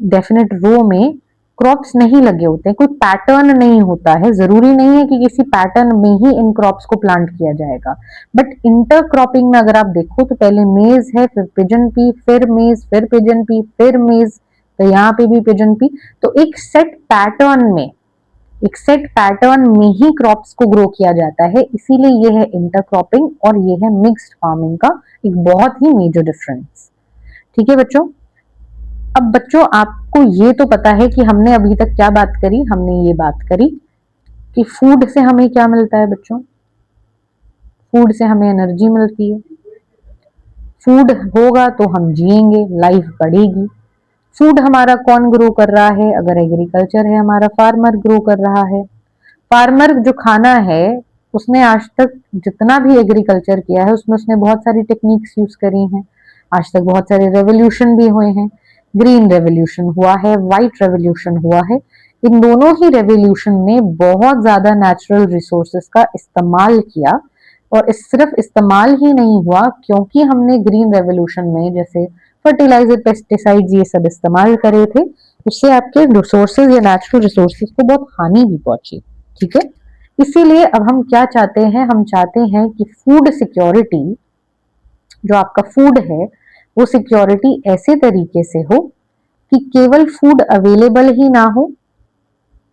डेफिनेट रो में क्रॉप्स नहीं लगे होते हैं, कोई पैटर्न नहीं होता है, जरूरी नहीं है कि किसी पैटर्न में ही इन क्रॉप्स को प्लांट किया जाएगा। बट इंटरक्रॉपिंग में अगर आप देखो तो पहले मेज है, फिर पिजन पी, फिर मेज, फिर पिजन पी, फिर मेज, तो यहाँ पे भी पिजन पी। तो एक सेट पैटर्न में, एक सेट पैटर्न में ही क्रॉप्स को ग्रो किया जाता है, इसीलिए ये है इंटरक्रॉपिंग और ये है मिक्स्ड फार्मिंग का एक बहुत ही मेजर डिफरेंस। ठीक है बच्चों, अब बच्चों आपको ये तो पता है कि हमने अभी तक क्या बात करी, हमने ये बात करी कि फूड से हमें क्या मिलता है बच्चों, फूड से हमें एनर्जी मिलती है, फूड होगा तो हम जिएंगे, लाइफ बढ़ेगी। फूड हमारा कौन ग्रो कर रहा है, अगर एग्रीकल्चर है हमारा फार्मर ग्रो कर रहा है। फार्मर जो खाना है उसने आज तक जितना भी एग्रीकल्चर किया है उसमें उसने बहुत सारी टेक्निक्स यूज करी हैं, आज तक बहुत सारे रेवोल्यूशन भी हुए हैं, ग्रीन रेवोल्यूशन हुआ है, व्हाइट रेवोल्यूशन हुआ है। इन दोनों ही रेवोल्यूशन ने बहुत ज्यादा नेचुरल रिसोर्सेस का इस्तेमाल किया, और इस सिर्फ इस्तेमाल ही नहीं हुआ, क्योंकि हमने ग्रीन रेवोल्यूशन में जैसे फर्टिलाइजर, पेस्टिसाइड्स ये सब इस्तेमाल करे थे, उससे आपके रिसोर्सेज या नेचुरल रिसोर्सेज को बहुत हानि भी पहुंची। ठीक है, इसीलिए अब हम क्या चाहते हैं, हम चाहते हैं कि फूड सिक्योरिटी, जो आपका फूड है वो सिक्योरिटी ऐसे तरीके से हो कि केवल फूड अवेलेबल ही ना हो।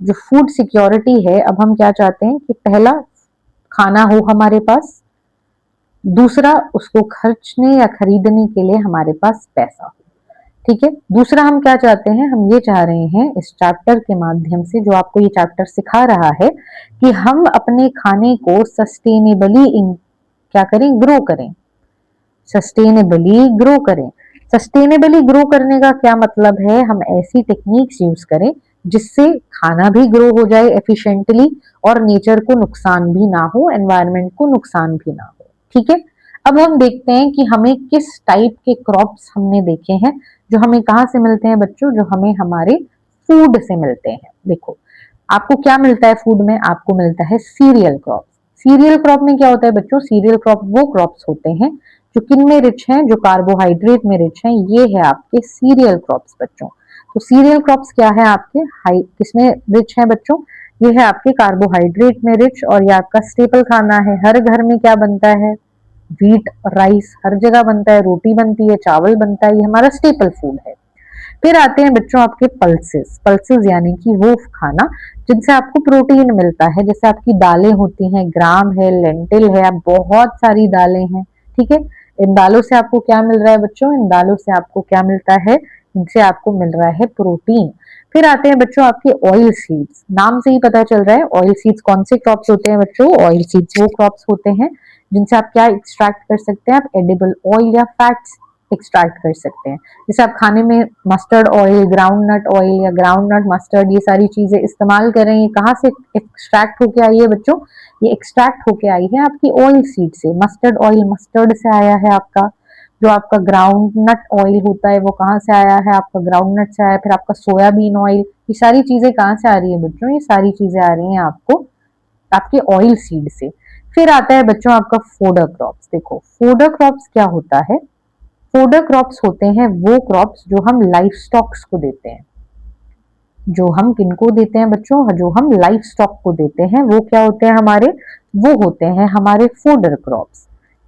जो फूड सिक्योरिटी है, अब हम क्या चाहते हैं कि पहला खाना हो हमारे पास, दूसरा उसको खर्चने या खरीदने के लिए हमारे पास पैसा हो। ठीक है, दूसरा हम क्या चाहते हैं, हम ये चाह रहे हैं इस चैप्टर के माध्यम से, जो आपको ये चैप्टर सिखा रहा है कि हम अपने खाने को सस्टेनेबली क्या करें, ग्रो करें, सस्टेनेबली ग्रो करें। सस्टेनेबली ग्रो करने का क्या मतलब है, हम ऐसी टेक्निक्स यूज करें जिससे खाना भी ग्रो हो जाए एफिशिएंटली और नेचर को नुकसान भी ना हो, एनवायरनमेंट को नुकसान भी ना हो। ठीक है, अब हम देखते हैं कि हमें किस टाइप के क्रॉप्स हमने देखे हैं जो हमें कहाँ से मिलते हैं बच्चों, जो हमें हमारे फूड से मिलते हैं। देखो आपको क्या मिलता है फूड में, आपको मिलता है सीरियल क्रॉप। सीरियल क्रॉप में क्या होता है बच्चों, सीरियल क्रॉप वो क्रॉप्स होते हैं जो किन में रिच हैं, जो कार्बोहाइड्रेट में रिच हैं, ये है आपके सीरियल क्रॉप्स बच्चों। तो सीरियल क्रॉप्स क्या है आपके हाई किसमें रिच है बच्चों, ये है आपके कार्बोहाइड्रेट में रिच, और ये आपका स्टेपल खाना है। हर घर में क्या बनता है, व्हीट राइस हर जगह बनता है, रोटी बनती है, चावल बनता है, ये हमारा स्टेपल फूड है। फिर आते हैं बच्चों आपके पल्सेस, पल्सेस यानी कि वो खाना जिनसे आपको प्रोटीन मिलता है, जैसे आपकी दालें होती हैं, ग्राम है, लेंटिल है, बहुत सारी दालें हैं, ठीक है। इन दालों से आपको क्या मिल रहा है बच्चों, इन दालों से आपको क्या मिलता है, इनसे आपको मिल रहा है प्रोटीन। फिर आते हैं बच्चों आपके ऑयल सीड्स, नाम से ही पता चल रहा है ऑयल सीड्स कौन से क्रॉप्स होते हैं बच्चों, ऑयल सीड्स वो क्रॉप्स होते हैं जिनसे आप क्या एक्सट्रैक्ट कर सकते हैं, आप एडिबल ऑयल या फैट्स एक्सट्रैक्ट कर सकते हैं। जैसे आप खाने में mustard oil, ground nut oil या ग्राउंड नट मस्टर्ड, ये सारी चीजें इस्तेमाल कर रहे हैं, ये कहाँ से एक्सट्रैक्ट होके आई है बच्चों, ये एक्सट्रैक्ट होके आई है आपकी ऑयल सीड से। मस्टर्ड ऑयल मस्टर्ड से आया है आपका, जो आपका ग्राउंड नट ऑयल होता है वो कहाँ से आया है, आपका ग्राउंड नट से आया है। फिर आपका सोयाबीन ऑयल, ये सारी चीजें कहाँ से आ रही है बच्चों, ये सारी चीजें आ रही हैं आपको आपके ऑयल सीड से। फिर आता है बच्चों आपका फोडर क्रॉप्स। देखो फोडर क्रॉप्स क्या होता है, फोडर क्रॉप्स होते हैं वो क्रॉप्स जो हम लाइफ स्टॉक्स को देते हैं, जो हम किनको देते हैं बच्चों, जो हम लाइफ स्टॉक को देते हैं, वो क्या होते हैं हमारे, वो होते हैं हमारे फोडर क्रॉप्स,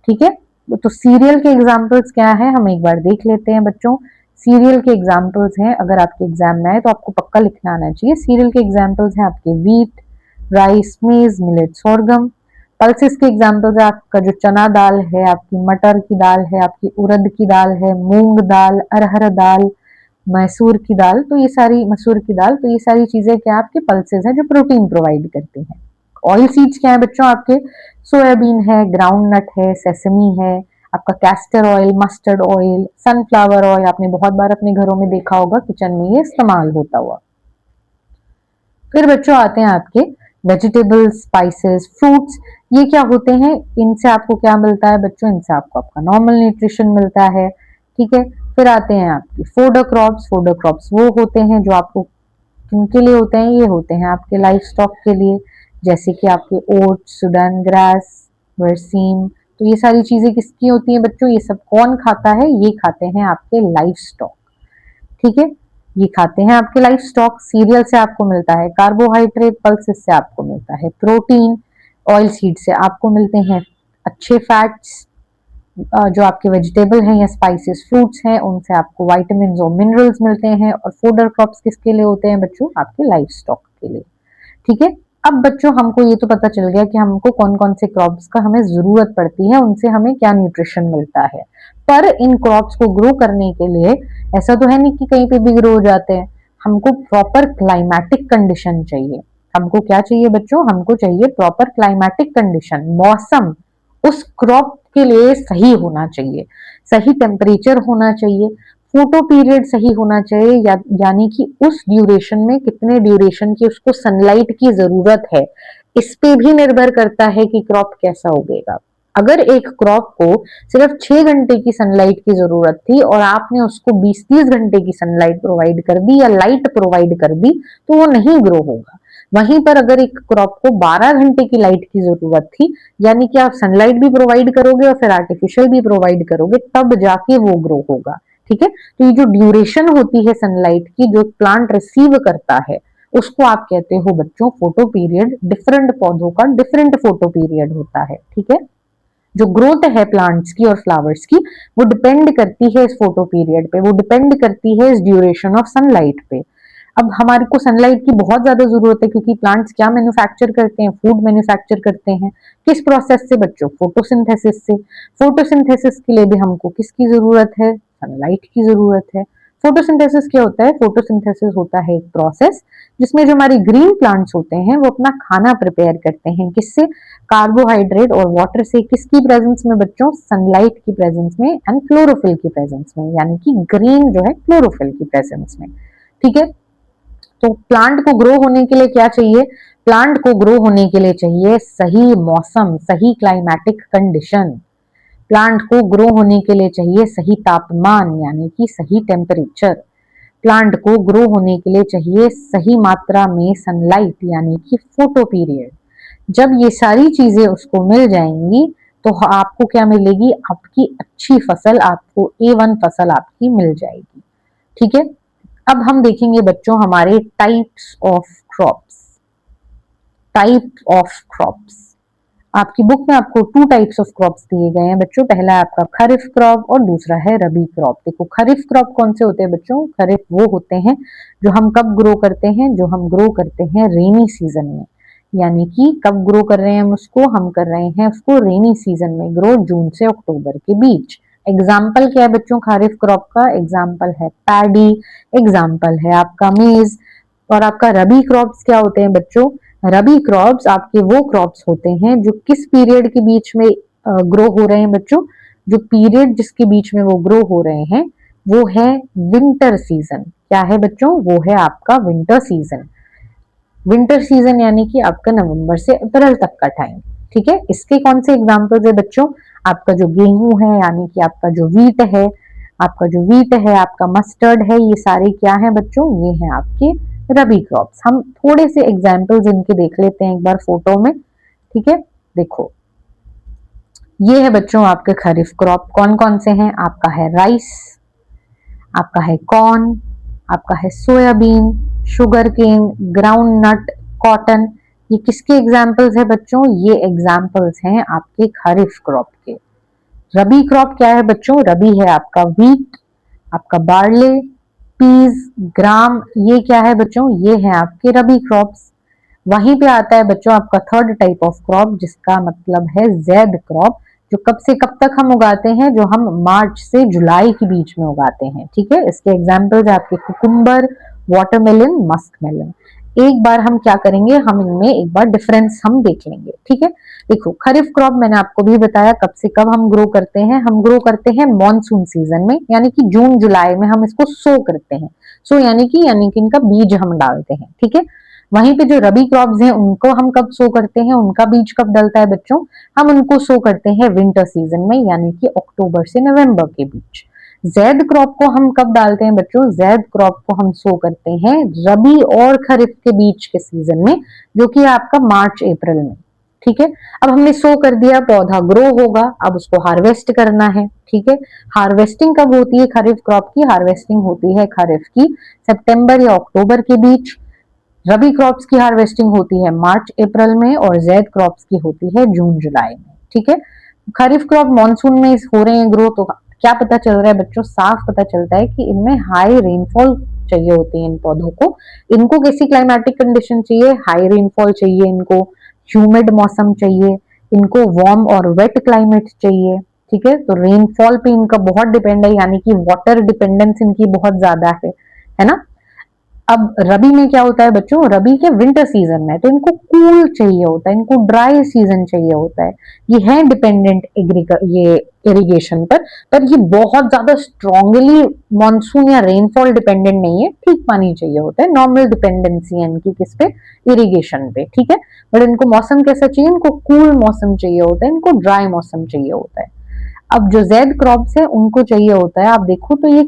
ठीक है। तो सीरियल के एग्जाम्पल्स क्या है, हम एक बार देख लेते हैं बच्चों। सीरियल के एग्जाम्पल्स हैं, अगर आपके एग्जाम में आए तो आपको पक्का लिखना आना चाहिए। सीरियल के एग्जाम्पल्स हैं आपके व्हीट, राइस, मेज, मिलेट, सोरगम। पल्सेस के एग्जाम्पल्स है आपका जो चना दाल है, आपकी मटर की दाल है, आपकी उड़द की दाल है, मूंग दाल, अरहर दाल, मैसूर की दाल, तो ये सारी मसूर की दाल, तो ये सारी चीजें क्या आपके पल्सेस हैं जो प्रोटीन प्रोवाइड करती हैं। ऑयल सीड्स क्या है बच्चों आपके, सोयाबीन है, ग्राउंड नट है, सेसमी है, आपका castor oil, mustard oil, sunflower oil, आपने बहुत बार अपने घरों में देखा होगा, किचन में ये इस्तेमाल होता हुआ। फिर बच्चों आते हैं आपके वेजिटेबल्स, स्पाइसेस, फ्रूट्स, ये क्या होते हैं, इनसे आपको क्या मिलता है बच्चों, इनसे आपको आपका नॉर्मल न्यूट्रिशन मिलता है, ठीक है। फिर आते हैं आपके फोडर क्रॉप्स, फोडर क्रॉप्स वो होते हैं जो आपको किनके लिए होते हैं, ये होते हैं आपके लाइफ स्टॉक के लिए, जैसे कि आपके ओट्स, सुडान ग्रास, बरसीम, तो ये सारी चीजें किसकी होती हैं बच्चों, ये सब कौन खाता है, ये खाते हैं आपके लाइफ स्टॉक, ठीक है। ये खाते हैं आपके लाइफ स्टॉक। सीरियल से आपको मिलता है कार्बोहाइड्रेट, पल्सेस से आपको मिलता है प्रोटीन, ऑयल सीड से आपको मिलते हैं अच्छे फैट्स, जो आपके वेजिटेबल हैं या स्पाइसेस फ्रूट्स हैं उनसे आपको वाइटामिन और मिनरल्स मिलते हैं। और फूडर क्रॉप्स किसके लिए होते हैं बच्चों, आपके लाइफ स्टॉक के लिए, ठीक है। अब बच्चों हमको ये तो पता चल गया कि हमको कौन कौन से क्रॉप्स का हमें जरूरत पड़ती है, उनसे हमें क्या न्यूट्रिशन मिलता है। पर इन क्रॉप्स को ग्रो करने के लिए ऐसा तो है नहीं कि कहीं पे भी ग्रो हो जाते हैं, हमको प्रॉपर क्लाइमेटिक कंडीशन चाहिए। हमको क्या चाहिए बच्चों, हमको चाहिए प्रॉपर क्लाइमेटिक कंडीशन, मौसम उस क्रॉप के लिए सही होना चाहिए, सही टेम्परेचर होना चाहिए, फोटो पीरियड सही होना चाहिए, यानी कि उस ड्यूरेशन में कितने ड्यूरेशन की उसको सनलाइट की जरूरत है, इस पे भी निर्भर करता है कि क्रॉप कैसा उगेगा। अगर एक क्रॉप को सिर्फ 6 घंटे की सनलाइट की जरूरत थी और आपने उसको 20-30 घंटे की सनलाइट प्रोवाइड कर दी या लाइट प्रोवाइड कर दी, तो वो नहीं ग्रो होगा। वहीं पर अगर एक क्रॉप को 12 घंटे की लाइट की जरूरत थी, यानी कि आप सनलाइट भी प्रोवाइड करोगे और फिर आर्टिफिशियल भी प्रोवाइड करोगे, तब जाके वो ग्रो होगा, ठीक है। तो ये जो ड्यूरेशन होती है सनलाइट की, जो प्लांट रिसीव करता है, उसको आप कहते हो बच्चों फोटो पीरियड। डिफरेंट पौधों का डिफरेंट फोटो पीरियड होता है, ठीक है। जो ग्रोथ है प्लांट्स की और फ्लावर्स की, वो डिपेंड करती है इस फोटो पीरियड पे, वो डिपेंड करती है इस ड्यूरेशन ऑफ सनलाइट पे। अब हमारे को सनलाइट की बहुत ज्यादा जरूरत है, क्योंकि प्लांट्स क्या मैन्युफैक्चर करते हैं, फूड मैन्युफैक्चर करते हैं। किस प्रोसेस से बच्चों, फोटोसिंथेसिस से। फोटोसिंथेसिस के लिए भी हमको किसकी जरूरत है, सनलाइट की जरूरत है। फोटोसिंथेसिस क्या होता है, फोटोसिंथेसिस होता है एक प्रोसेस जिसमें जो हमारे ग्रीन प्लांट्स होते हैं वो अपना खाना प्रिपेयर करते हैं, किससे, कार्बोहाइड्रेट और वाटर से। किसकी प्रेजेंस में बच्चों, सनलाइट की प्रेजेंस में एंड क्लोरोफिल की प्रेजेंस में, यानी कि ग्रीन जो है क्लोरोफिल की प्रेजेंस में, ठीक है। तो प्लांट को ग्रो होने के लिए क्या चाहिए, प्लांट को ग्रो होने के लिए चाहिए सही मौसम, सही क्लाइमेटिक कंडीशन। प्लांट को ग्रो होने के लिए चाहिए सही तापमान, यानी कि सही टेम्परेचर। प्लांट को ग्रो होने के लिए चाहिए सही मात्रा में सनलाइट, यानी कि फोटो पीरियड। जब ये सारी चीजें उसको मिल जाएंगी तो आपको क्या मिलेगी, आपकी अच्छी फसल, आपको A1 फसल आपकी मिल जाएगी, ठीक है। अब हम देखेंगे बच्चों हमारे types of crops. Type of crops, आपकी बुक में आपको 2 टाइप्स ऑफ क्रॉप्स दिए गए हैं बच्चों। पहला है आपका खरीफ क्रॉप और दूसरा है रबी क्रॉप। देखो खरीफ क्रॉप कौन से होते हैं बच्चों? खरीफ वो होते हैं जो हम कब ग्रो करते हैं, जो हम ग्रो करते हैं रेनी सीजन में। यानी कि कब ग्रो कर रहे हैं हम उसको? हम कर रहे हैं उसको रेनी सीजन में ग्रो, जून से अक्टूबर के बीच। एग्जाम्पल क्या है बच्चों खरीफ क्रॉप का? एग्जाम्पल है पैडी, एग्जाम्पल है आपका मेज। और आपका रबी क्रॉप्स क्या होते हैं बच्चों? रबी क्रॉप्स आपके वो क्रॉप्स होते हैं जो किस पीरियड के बीच में ग्रो हो रहे हैं बच्चों? जो पीरियड जिसके बीच में वो ग्रो हो रहे हैं वो है विंटर सीजन। क्या है बच्चों? वो है आपका विंटर सीजन। विंटर सीजन यानी कि आपका नवंबर से अप्रैल तक का टाइम। ठीक है, इसके कौन से एग्जाम्पल्स है बच्चों? आपका जो गेहूं है यानी कि आपका जो वीट है, आपका जो वीट है, आपका मस्टर्ड है, ये सारे क्या है बच्चों? ये हैं आपके रबी क्रॉप्स। हम थोड़े से एग्जाम्पल्स इनके देख लेते हैं एक बार फोटो में। ठीक है, देखो ये है बच्चों आपके खरीफ क्रॉप। कौन कौन से हैं? आपका है राइस, आपका है कॉर्न, आपका है soybean, sugar cane, ground nut, cotton. ये किसके एग्जाम्पल्स है बच्चों? ये एग्जाम्पल्स हैं आपके खरीफ क्रॉप के। रबी क्रॉप क्या है बच्चों? रबी है आपका वीट, आपका बार्ले, पीज, ग्राम। ये क्या है बच्चों? ये है आपके रबी क्रॉप्स। वहीं पे आता है बच्चों आपका थर्ड टाइप ऑफ क्रॉप जिसका मतलब है जैद क्रॉप, जो कब से कब तक हम उगाते हैं? जो हम मार्च से जुलाई के बीच में उगाते हैं। ठीक है, इसके एग्जाम्पल्स आपके कुकुम्बर, वाटरमेलन, मस्क मेलन। एक बार हम क्या करेंगे, हम इनमें एक बार डिफरेंस हम देख लेंगे। ठीक है, देखो खरीफ क्रॉप मैंने आपको भी बताया कब से कब हम ग्रो करते हैं। हम ग्रो करते हैं मॉनसून सीजन में, यानी कि जून जुलाई में हम इसको सो करते हैं। सो यानी कि इनका बीज हम डालते हैं। ठीक है, वहीं पे जो रबी क्रॉप्स हैं उनको हम कब सो करते हैं, उनका बीज कब डलता है बच्चों? हम उनको सो करते हैं विंटर सीजन में, यानी कि अक्टूबर से नवंबर के बीच। जैद क्रॉप को हम कब डालते हैं बच्चों? जैद क्रॉप को हम सो करते हैं रबी और खरीफ के बीच के सीजन में, जो कि आपका मार्च अप्रैल में। ठीक है, अब हमने सो कर दिया, पौधा ग्रो होगा, अब उसको हार्वेस्ट करना है। ठीक है, हार्वेस्टिंग कब होती है खरीफ क्रॉप की? हार्वेस्टिंग होती है खरीफ की सितंबर या अक्टूबर के बीच। रबी क्रॉप्स की हार्वेस्टिंग होती है मार्च अप्रैल में और जैद क्रॉप्स की होती है जून जुलाई में। ठीक है, खरीफ क्रॉप मॉनसून में हो रहे हैं ग्रो, तो क्या पता चल रहा है बच्चों? साफ पता चलता है कि इनमें हाई रेनफॉल चाहिए होती है इन पौधों को। इनको कैसी क्लाइमेटिक कंडीशन चाहिए? हाई रेनफॉल चाहिए इनको, ह्यूमिड मौसम चाहिए इनको, वार्म और वेट क्लाइमेट चाहिए। ठीक है, तो रेनफॉल पे इनका बहुत डिपेंड है, यानी कि वाटर डिपेंडेंस इनकी बहुत ज्यादा है ना। अब रबी में क्या होता है बच्चों? रबी के विंटर सीजन में तो इनको कूल चाहिए होता है, इनको ड्राई सीजन चाहिए होता है। ये है डिपेंडेंट ये इरिगेशन पर ये बहुत ज्यादा स्ट्रांगली मॉनसून या रेनफॉल डिपेंडेंट नहीं है। ठीक पानी चाहिए होता है, नॉर्मल डिपेंडेंसी है इनकी किस पे? इरिगेशन पे। ठीक है, बट इनको मौसम कैसा चाहिए? इनको कूल मौसम चाहिए होता है, इनको ड्राई मौसम चाहिए होता है। अब जो जैद क्रॉप्स है उनको चाहिए होता है, आप देखो तो ये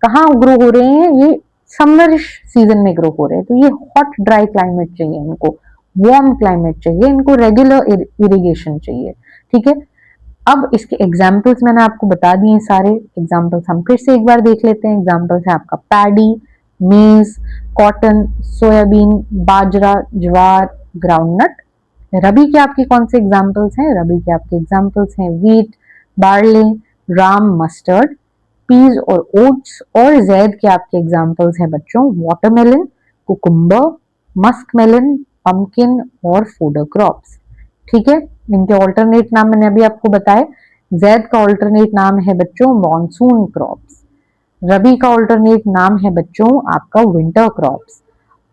कहाँ ग्रो हो रहे हैं? ये समर सीजन में ग्रो हो रहे हैं, तो ये हॉट ड्राई क्लाइमेट चाहिए इनको, वार्म क्लाइमेट चाहिए इनको, रेगुलर इरिगेशन चाहिए। ठीक है, अब इसके एग्जाम्पल्स मैंने आपको बता दिए, सारे एग्जाम्पल्स हम फिर से एक बार देख लेते हैं। एग्जाम्पल्स है आपका पैडी, मेज, कॉटन, सोयाबीन, बाजरा, ज्वार, ग्राउंडनट। रबी के आपके कौन से एग्जाम्पल्स हैं? रबी के आपके एग्जाम्पल्स हैं वीट, बार्ले, राम, मस्टर्ड, पीज और ओट्स। और जैद के आपके एग्जाम्पल्स हैं बच्चों watermelon, cucumber, musk melon, pumpkin और फूडर क्रॉप्स। ठीक है, इनके ऑल्टरनेट नाम मैंने अभी आपको बताए। जैद का ऑल्टरनेट नाम है बच्चों मॉनसून क्रॉप्स, रबी का ऑल्टरनेट नाम है बच्चों आपका विंटर क्रॉप्स,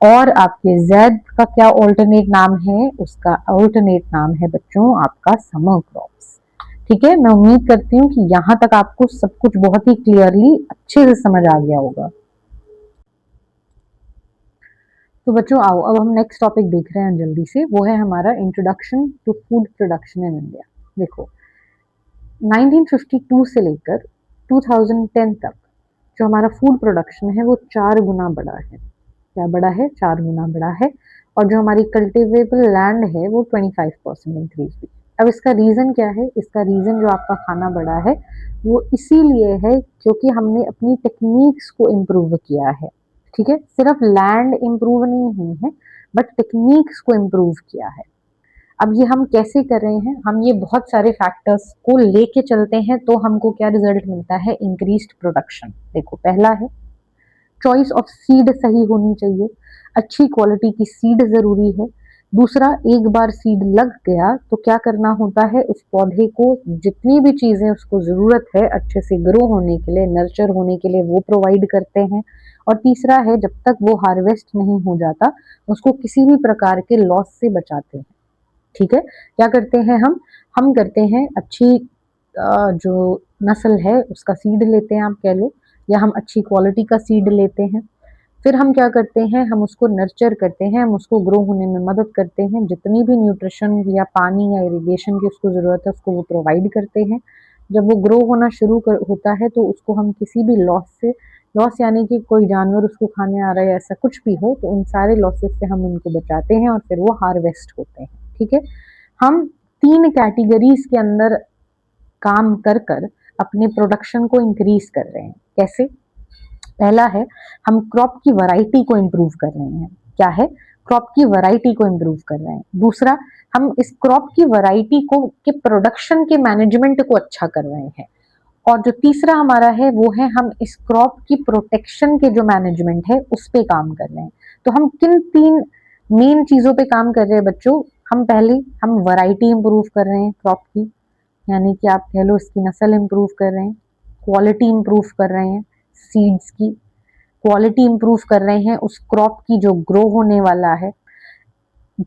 और आपके जैद का क्या ऑल्टरनेट नाम है? उसका ऑल्टरनेट नाम है बच्चों आपका समर क्रॉप्स। ठीक है, मैं उम्मीद करती हूँ कि यहाँ तक आपको सब कुछ बहुत ही क्लियरली अच्छे से समझ आ गया होगा। तो बच्चों आओ अब हम नेक्स्ट टॉपिक देख रहे हैं जल्दी से, वो है हमारा introduction to food production in India. देखो 1952 से लेकर 2010 तक जो हमारा फूड प्रोडक्शन है वो 4 गुना बढ़ा है। क्या बढ़ा है? 4 गुना बढ़ा है। और जो हमारी कल्टिवेबल लैंड है वो 25% इंक्रीज हुई। अब इसका रीजन क्या है? इसका रीजन जो आपका खाना बढ़ा है वो इसीलिए है क्योंकि हमने अपनी टेक्निक्स को इम्प्रूव किया है। ठीक है, सिर्फ लैंड इम्प्रूव नहीं हुई है बट टेक्निक्स को इम्प्रूव किया है। अब ये हम कैसे कर रहे हैं? हम ये बहुत सारे फैक्टर्स को लेके चलते हैं तो हमको क्या रिजल्ट मिलता है? Increased production. देखो, पहला है चॉइस ऑफ सीड सही होनी चाहिए, अच्छी क्वालिटी की सीड जरूरी है। दूसरा, एक बार सीड लग गया तो क्या करना होता है? उस पौधे को जितनी भी चीजें उसको जरूरत है अच्छे से ग्रो होने के लिए, नर्चर होने के लिए, वो प्रोवाइड करते हैं। और तीसरा है, जब तक वो हार्वेस्ट नहीं हो जाता उसको किसी भी प्रकार के लॉस से बचाते हैं। ठीक है, क्या करते हैं हम करते हैं अच्छी जो नस्ल है उसका सीड लेते हैं, आप कह लो, या हम अच्छी क्वालिटी का सीड लेते हैं। फिर हम क्या करते हैं? हम उसको नर्चर करते हैं, हम उसको ग्रो होने में मदद करते हैं, जितनी भी न्यूट्रिशन या पानी या इरिगेशन की उसको ज़रूरत है उसको वो प्रोवाइड करते हैं। जब वो ग्रो होना होता है तो उसको हम किसी भी लॉस से, लॉस यानी कि कोई जानवर उसको खाने आ रहा है, ऐसा कुछ भी हो, तो उन सारे लॉसेस से हम उनको बचाते हैं और फिर वो हार्वेस्ट होते हैं। ठीक है, हम 3 कैटेगरीज के अंदर काम कर कर अपने प्रोडक्शन को इंक्रीज कर रहे हैं। कैसे? पहला है, हम क्रॉप की वैरायटी को इम्प्रूव कर रहे हैं। क्या है? क्रॉप की वैरायटी को इम्प्रूव कर रहे हैं। दूसरा, हम इस क्रॉप की वैरायटी को के प्रोडक्शन के मैनेजमेंट को अच्छा कर रहे हैं। और जो तीसरा हमारा है वो है, हम इस क्रॉप की प्रोटेक्शन के जो मैनेजमेंट है उस पे काम कर रहे हैं। तो हम किन 3 मेन चीजों पे काम कर रहे हैं बच्चों? हम वैरायटी इंप्रूव कर रहे हैं क्रॉप की, यानी कि आप कह लो इसकी नस्ल इंप्रूव कर रहे हैं। क्वालिटी इंप्रूव कर रहे हैं सीड्स की, क्वालिटी इंप्रूव कर रहे हैं उस क्रॉप की जो ग्रो होने वाला है।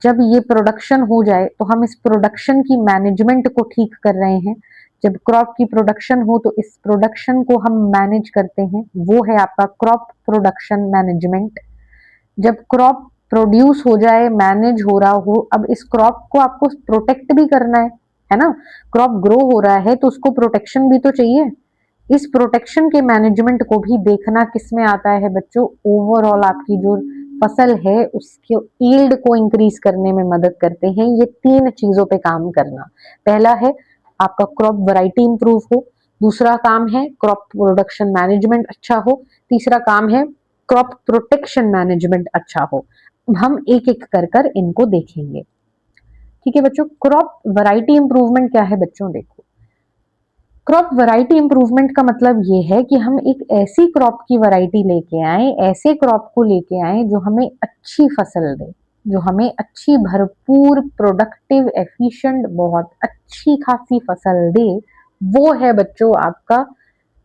जब ये प्रोडक्शन हो जाए तो हम इस प्रोडक्शन की मैनेजमेंट को ठीक कर रहे हैं। जब क्रॉप की प्रोडक्शन हो तो इस प्रोडक्शन को हम मैनेज करते हैं, वो है आपका क्रॉप प्रोडक्शन मैनेजमेंट। जब क्रॉप प्रोड्यूस हो जाए, मैनेज हो रहा हो, अब इस क्रॉप को आपको प्रोटेक्ट भी करना है ना? क्रॉप ग्रो हो रहा है तो उसको प्रोटेक्शन भी तो चाहिए। इस प्रोटेक्शन के मैनेजमेंट को भी देखना किस में आता है बच्चों? ओवरऑल आपकी जो फसल है उसके यील्ड को इंक्रीज करने में मदद करते हैं ये 3 चीजों पे काम करना। पहला है आपका क्रॉप वैरायटी इंप्रूव हो, दूसरा काम है क्रॉप प्रोडक्शन मैनेजमेंट अच्छा हो, तीसरा काम है क्रॉप प्रोटेक्शन मैनेजमेंट अच्छा हो। हम एक एक कर कर इनको देखेंगे। ठीक है बच्चों, क्रॉप वैरायटी इंप्रूवमेंट क्या है बच्चों? देखो, क्रॉप वैरायटी इंप्रूवमेंट का मतलब ये है कि हम एक ऐसी क्रॉप की वैरायटी लेके आए, ऐसे क्रॉप को लेके आए जो हमें अच्छी फसल दे, जो हमें अच्छी भरपूर प्रोडक्टिव एफिशिएंट बहुत अच्छी खासी फसल दे। वो है बच्चों आपका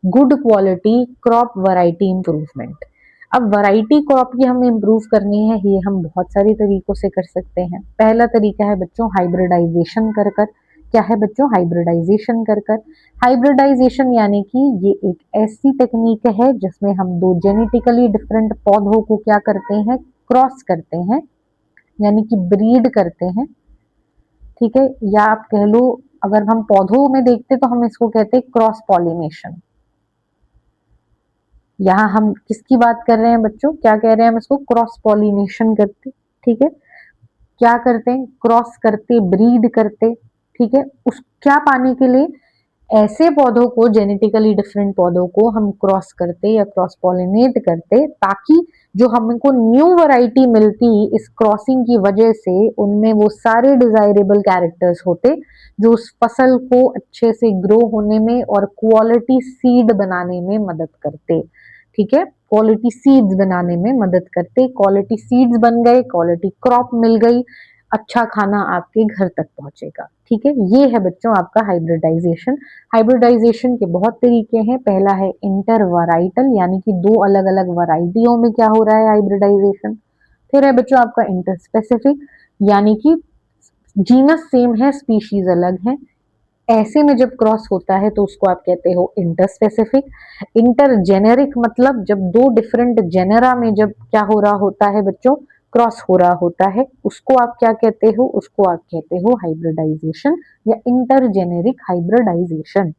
good quality crop variety improvement. अब वैरायटी क्रॉप की हमें इंप्रूव करनी है, ये हम बहुत सारी तरीकों से कर सकते हैं। पहला तरीका है बच्चों हाइब्रिडाइजेशन कर कर। क्या है बच्चों? हाइब्रिडाइजेशन कर कर। हाइब्रिडाइजेशन यानी कि ये एक ऐसी टेक्निक है जिसमें हम 2 जेनेटिकली डिफरेंट पौधों को क्या करते हैं? क्रॉस करते हैं, यानी कि ब्रीड करते हैं। ठीक है, या आप कह लो, अगर हम पौधों में देखते तो हम इसको कहते हैं क्रॉस पॉलिनेशन। यहाँ हम किसकी बात कर रहे हैं बच्चों? क्या कह रहे हैं हम इसको? क्रॉस पॉलिनेशन करते। ठीक है, क्या करते हैं? क्रॉस करते, ब्रीड करते। ठीक है, उस क्या पाने के लिए? ऐसे पौधों को, जेनेटिकली डिफरेंट पौधों को हम क्रॉस करते या क्रॉस पॉलिनेट करते ताकि जो हमको न्यू वैरायटी मिलती इस क्रॉसिंग की वजह से उनमें वो सारे डिजायरेबल कैरेक्टर्स होते जो उस फसल को अच्छे से ग्रो होने में और क्वालिटी सीड बनाने में मदद करते। ठीक है, क्वालिटी सीड्स बनाने में मदद करते। क्वालिटी सीड्स बन गए, क्वालिटी क्रॉप मिल गई, अच्छा खाना आपके घर तक पहुंचेगा। ठीक है, ये है बच्चों आपका हाइब्रिडाइजेशन। हाइब्रिडाइजेशन के बहुत तरीके हैं। पहला है इंटर वैराइटल, यानी कि 2 अलग अलग वैरायटियों में क्या हो रहा है? हाइब्रिडाइजेशन। फिर है बच्चों आपका इंटर स्पेसिफिक, यानी कि जीनस सेम है, स्पीशीज अलग है, ऐसे में जब क्रॉस होता है तो उसको आप कहते हो इंटर स्पेसिफिक। इंटर जेनेरिक मतलब जब 2 डिफरेंट जेनेरा में जब क्या हो रहा होता है बच्चों? क्रॉस हो रहा होता है, उसको आप क्या कहते हो? उसको आप कहते हो हाइब्रिडाइजेशन या इंटर जेनेरिक हाइब्रिडाइजेशन।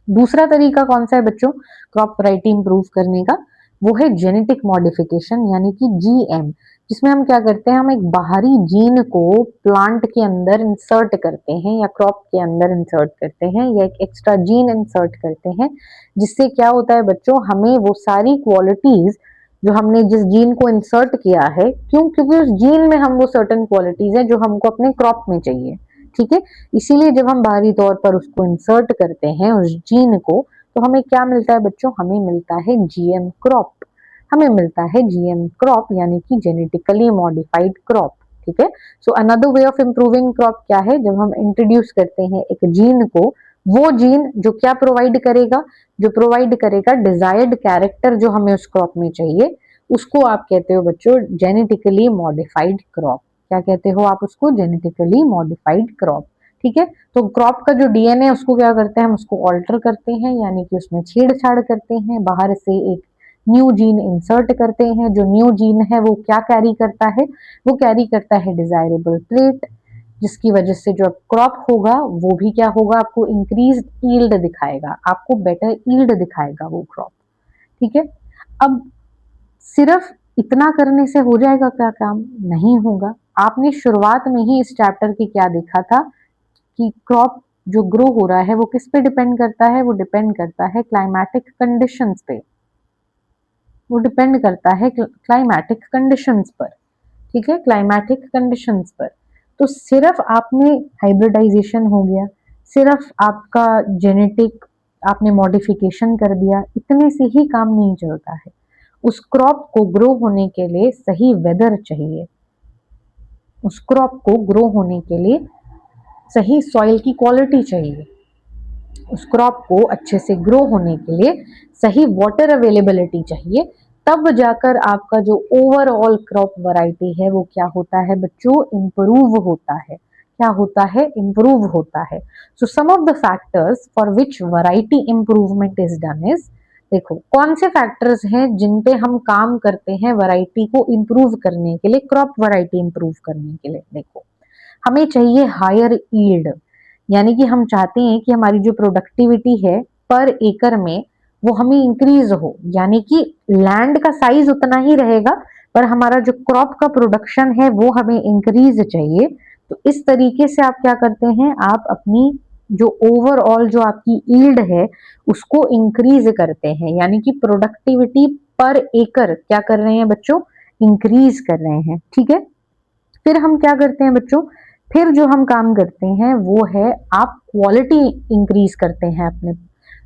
दूसरा तरीका कौन सा है बच्चों क्रॉप वैरायटी इंप्रूव करने का? वो है जेनेटिक मॉडिफिकेशन, यानी कि जीएम। जिसमें हम क्या करते हैं, हम एक बाहरी जीन को प्लांट के अंदर इंसर्ट करते हैं या क्रॉप के अंदर इंसर्ट करते हैं या एक एक्स्ट्रा जीन इंसर्ट करते हैं, जिससे क्या होता है बच्चों, हमें वो सारी क्वालिटीज जो हमने जिस जीन को इंसर्ट किया है, क्योंकि उस जीन में हम वो सर्टेन क्वालिटीज है जो हमको अपने क्रॉप में चाहिए, ठीक है। इसीलिए जब हम बाहरी तौर पर उसको इंसर्ट करते हैं उस जीन को, तो हमें क्या मिलता है बच्चों, हमें मिलता है जीएम क्रॉप, हमें मिलता है जीएम क्रॉप यानी कि जेनेटिकली मॉडिफाइड क्रॉप, ठीक है। So another way of improving crop क्या है, जब हम इंट्रोड्यूस करते हैं एक जीन को, वो जीन जो क्या प्रोवाइड करेगा, जो प्रोवाइड करेगा डिजायर्ड कैरेक्टर जो हमें उस क्रॉप में चाहिए, उसको आप कहते हो बच्चों जेनेटिकली मॉडिफाइड क्रॉप। क्या कहते हो आप उसको, जेनेटिकली मॉडिफाइड क्रॉप, ठीक है। तो क्रॉप का जो डीएनए उसको क्या करते हैं, हम उसको ऑल्टर करते हैं, यानी कि उसमें छेड़छाड़ करते हैं, बाहर से एक न्यू जीन इंसर्ट करते हैं। जो न्यू जीन है वो क्या कैरी करता है, वो कैरी करता है डिजायरेबल ट्रेट, जिसकी वजह से जो क्रॉप होगा वो भी क्या होगा, आपको इंक्रीज ईल्ड दिखाएगा, आपको बेटर ईल्ड दिखाएगा वो क्रॉप, ठीक है। अब सिर्फ इतना करने से हो जाएगा क्या काम, नहीं होगा। आपने शुरुआत में ही इस चैप्टर की क्या देखा था कि क्रॉप जो ग्रो हो रहा है वो किस पे डिपेंड करता है, वो डिपेंड करता है क्लाइमेटिक कंडीशंस पे, वो डिपेंड करता है क्लाइमेटिक कंडीशंस पर, ठीक है, क्लाइमेटिक कंडीशंस पर। तो सिर्फ आपने हाइब्रिडाइजेशन हो गया, सिर्फ आपका जेनेटिक आपने मॉडिफिकेशन कर दिया, इतने से ही काम नहीं चलता है। उस क्रॉप को ग्रो होने के लिए सही वेदर चाहिए, उस क्रॉप को ग्रो होने के लिए सही सॉइल की क्वालिटी चाहिए, उस क्रॉप को अच्छे से ग्रो होने के लिए सही वाटर अवेलेबिलिटी चाहिए, तब जाकर आपका जो ओवरऑल क्रॉप वैरायटी है वो क्या होता है बच्चों, इंप्रूव होता है। क्या होता है, इंप्रूव होता है। So some of the factors for which variety improvement is done is, देखो कौन से फैक्टर्स हैं जिन पे हम काम करते हैं वैरायटी को इंप्रूव करने के लिए, क्रॉप वैरायटी इंप्रूव करने के लिए। देखो हमें चाहिए हायर ईल्ड, यानी कि हम चाहते हैं कि हमारी जो प्रोडक्टिविटी है पर एकड़ में वो हमें इंक्रीज हो, यानी कि लैंड का साइज उतना ही रहेगा पर हमारा जो क्रॉप का प्रोडक्शन है वो हमें इंक्रीज चाहिए। तो इस तरीके से आप क्या करते हैं, आप अपनी जो ओवरऑल जो आपकी ईल्ड है उसको इंक्रीज करते हैं, यानी कि प्रोडक्टिविटी पर एकड़ क्या कर रहे हैं बच्चों, इंक्रीज कर रहे हैं, ठीक है। फिर हम क्या करते हैं बच्चों, फिर जो हम काम करते हैं वो है आप क्वालिटी इंक्रीज करते हैं अपने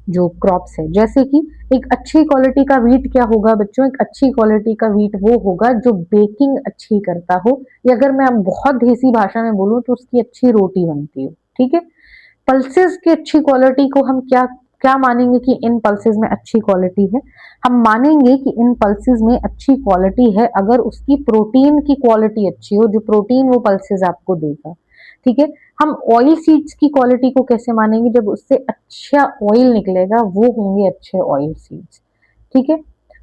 जो क्रॉप्स है। जैसे कि एक अच्छी क्वालिटी का वीट क्या होगा बच्चों, एक अच्छी क्वालिटी का वीट वो होगा जो बेकिंग अच्छी करता हो, या अगर मैं अब बहुत देसी भाषा में बोलूं तो उसकी अच्छी रोटी बनती हो, ठीक है। पल्सेस की अच्छी क्वालिटी को हम क्या क्या मानेंगे कि इन पल्सेस में अच्छी क्वालिटी है, हम मानेंगे कि इन पल्सेस में अच्छी क्वालिटी है अगर उसकी प्रोटीन की क्वालिटी अच्छी हो, जो प्रोटीन वो पल्सेस आपको देगा, ठीक है। हम ऑयल सीड्स की क्वालिटी को कैसे मानेंगे, जब उससे अच्छा ऑयल निकलेगा वो होंगे अच्छे ऑयल सीड्स, ठीक है।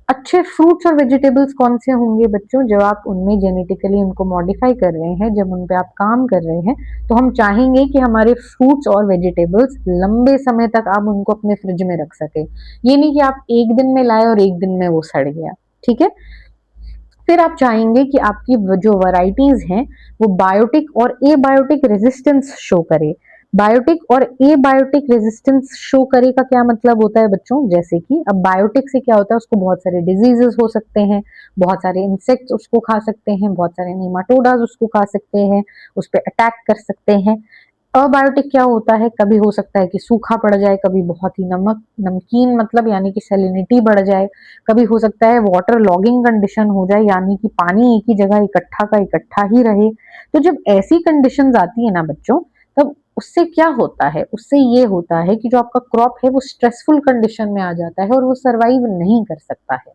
अच्छे फ्रूट्स और वेजिटेबल्स कौन से होंगे बच्चों, जब आप उनमें जेनेटिकली उनको मॉडिफाई कर रहे हैं, जब उन पे आप काम कर रहे हैं, तो हम चाहेंगे कि हमारे फ्रूट्स और वेजिटेबल्स लंबे समय तक आप उनको अपने फ्रिज में रख सके, ये नहीं कि आप एक दिन में लाए और एक दिन में वो सड़ गया, ठीक है। फिर आप चाहेंगे कि आपकी जो वैरायटीज हैं वो बायोटिक और एबायोटिक रेजिस्टेंस शो करे। बायोटिक और एबायोटिक रेजिस्टेंस शो करे का क्या मतलब होता है बच्चों, जैसे कि अब बायोटिक से क्या होता है, उसको बहुत सारे डिजीजेस हो सकते हैं, बहुत सारे इंसेक्ट्स उसको खा सकते हैं, बहुत सारे निमाटोडाज उसको खा सकते हैं, उस पर अटैक कर सकते हैं। अबायोटिक क्या होता है, कभी हो सकता है कि सूखा पड़ जाए, कभी बहुत ही नमक नमकीन मतलब यानी कि सैलिनिटी बढ़ जाए, कभी हो सकता है वाटर लॉगिंग कंडीशन हो जाए, यानी कि पानी एक ही जगह इकट्ठा का इकट्ठा ही रहे। तो जब ऐसी कंडीशंस आती है ना बच्चों, तब उससे क्या होता है, उससे ये होता है कि जो आपका क्रॉप है वो स्ट्रेसफुल कंडीशन में आ जाता है और वो सरवाइव नहीं कर सकता है।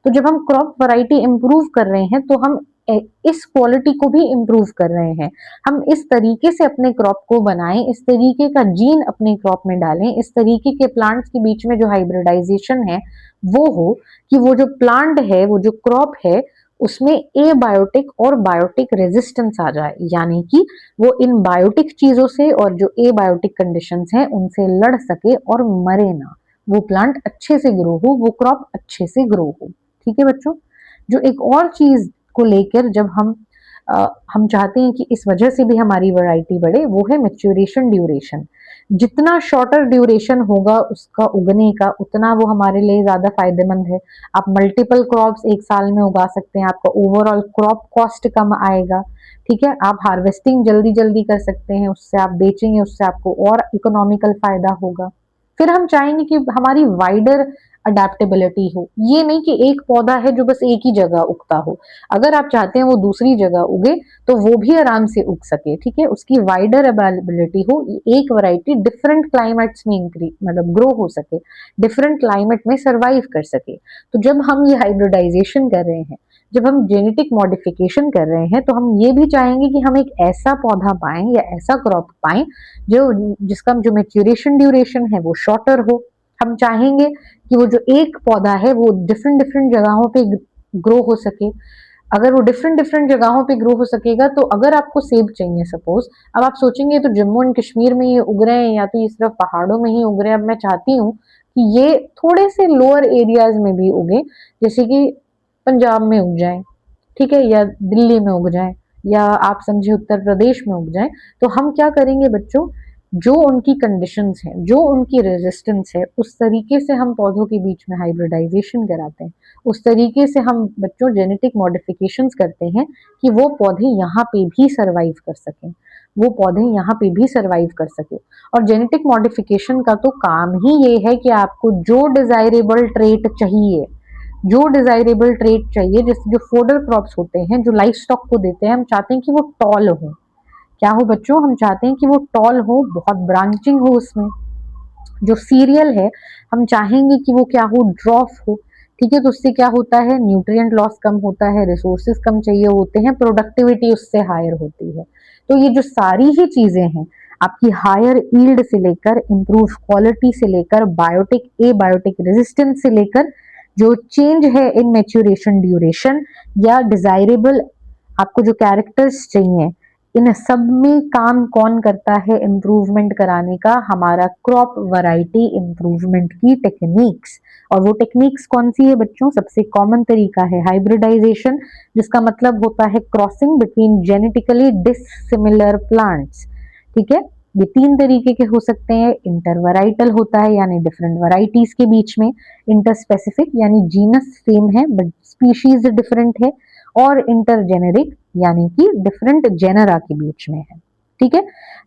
तो जब हम क्रॉप वैरायटी इंप्रूव कर रहे हैं तो हम इस क्वालिटी को भी इंप्रूव कर रहे हैं। हम इस तरीके से अपने क्रॉप को बनाएं, इस तरीके का जीन अपने क्रॉप में डालें, इस तरीके के प्लांट्स के बीच में जो हाइब्रिडाइजेशन है वो हो कि वो जो प्लांट है, वो जो क्रॉप है उसमें ए बायोटिक और बायोटिक रेजिस्टेंस आ जाए, यानी कि वो इन बायोटिक चीजों से और जो ए बायोटिक कंडीशंस हैं उनसे लड़ सके और मरे ना, वो प्लांट अच्छे से ग्रो हो, वो क्रॉप अच्छे से ग्रो हो, ठीक है बच्चों। जो एक और चीज को लेकर जब हम चाहते हैं कि इस वजह से भी हमारी वैरायटी बढ़े, वो है मैच्योरेशन ड्यूरेशन। जितना शॉर्टर ड्यूरेशन होगा उसका उगने का, उतना वो हमारे लिए ज्यादा फायदेमंद है। आप मल्टीपल क्रॉप्स एक साल में उगा सकते हैं, आपका ओवरऑल क्रॉप कॉस्ट कम आएगा। ठीक है, आप हार्वेस्टिंग जल्दी जल्दी कर सकते हैं, उससे आप बेचेंगे, उससे आपको और इकोनॉमिकल फायदा होगा। फिर हम चाहेंगे कि हमारी वाइडर अडेप्टेबिलिटी हो, ये नहीं कि एक पौधा है जो बस एक ही जगह उगता हो। अगर आप चाहते हैं वो दूसरी जगह उगे तो वो भी आराम से उग सके। ठीक है, उसकी वाइडर अवेलेबिलिटी हो, एक वैरायटी डिफरेंट क्लाइमेट्स में इंक्रीज मतलब ग्रो हो सके, डिफरेंट क्लाइमेट में सरवाइव कर सके। तो जब हम ये हाइब्रिडाइजेशन कर रहे हैं, जब हम जेनेटिक मॉडिफिकेशन कर रहे हैं, तो हम ये भी चाहेंगे कि हम एक ऐसा पौधा पाएं या ऐसा क्रॉप पाएं जो जिसका जो मैच्योरेशन ड्यूरेशन है वो शॉर्टर हो। हम चाहेंगे कि वो जो एक पौधा है वो डिफरेंट डिफरेंट जगहों पे ग्रो हो सके। अगर वो डिफरेंट डिफरेंट जगहों पे ग्रो हो सकेगा, तो अगर आपको सेब चाहिए सपोज, अब आप सोचेंगे तो जम्मू एंड कश्मीर में ये उग रहे हैं या तो ये सिर्फ पहाड़ों में ही उग रहे हैं। अब मैं चाहती हूँ कि ये थोड़े से लोअर एरियाज में भी उगे, जैसे कि पंजाब में उग जाए, ठीक है, या दिल्ली में उग जाए, या आप समझे उत्तर प्रदेश में उग जाए। तो हम क्या करेंगे बच्चों, जो उनकी कंडीशंस हैं, जो उनकी रेजिस्टेंस है, उस तरीके से हम पौधों के बीच में हाइब्रिडाइजेशन कराते हैं। उस तरीके से हम बच्चों जेनेटिक मॉडिफिकेशंस करते हैं कि वो पौधे यहाँ पे भी सरवाइव कर सकें, वो पौधे यहाँ पे भी सरवाइव कर सके। और जेनेटिक मॉडिफिकेशन का तो काम ही ये है कि आपको जो डिजायरेबल ट्रेट चाहिए, जो डिजायरेबल ट्रेट चाहिए, जैसे जो फोडर क्रॉप्स होते हैं जो लाइफ स्टॉक को देते हैं, हम चाहते हैं कि वो टॉल हो। क्या हो बच्चों, हम चाहते हैं कि वो टॉल हो, बहुत ब्रांचिंग हो उसमें। जो सीरियल है हम चाहेंगे कि वो क्या हो, ड्रॉप हो। ठीक है, तो उससे क्या होता है, न्यूट्रिएंट लॉस कम होता है, रिसोर्सेज कम चाहिए होते हैं, प्रोडक्टिविटी उससे हायर होती है। तो ये जो सारी ही चीजें हैं, आपकी हायर ईल्ड से लेकर इंप्रूव क्वालिटी से लेकर बायोटिक ए बायोटिक रेजिस्टेंस से लेकर जो चेंज है इन मैच्योरेशन ड्यूरेशन या डिजायरेबल आपको जो कैरेक्टर्स चाहिए, इन सब में काम कौन करता है इम्प्रूवमेंट कराने का, हमारा क्रॉप वैरायटी इम्प्रूवमेंट की टेक्निक्स। और वो टेक्निक्स कौन सी है बच्चों, सबसे कॉमन तरीका है हाइब्रिडाइजेशन, जिसका मतलब होता है crossing between genetically dissimilar plants. ठीक है, ये तीन तरीके के हो सकते हैं। इंटरवैराइटल होता है यानी डिफरेंट वैरायटीज के बीच में, इंटरस्पेसिफिक यानी जीनस सेम है बट स्पीशीज डिफरेंट है, और इंटरजेनेरिक यानी कि डिफरेंट जेनरा के बीच में है। ठीक है,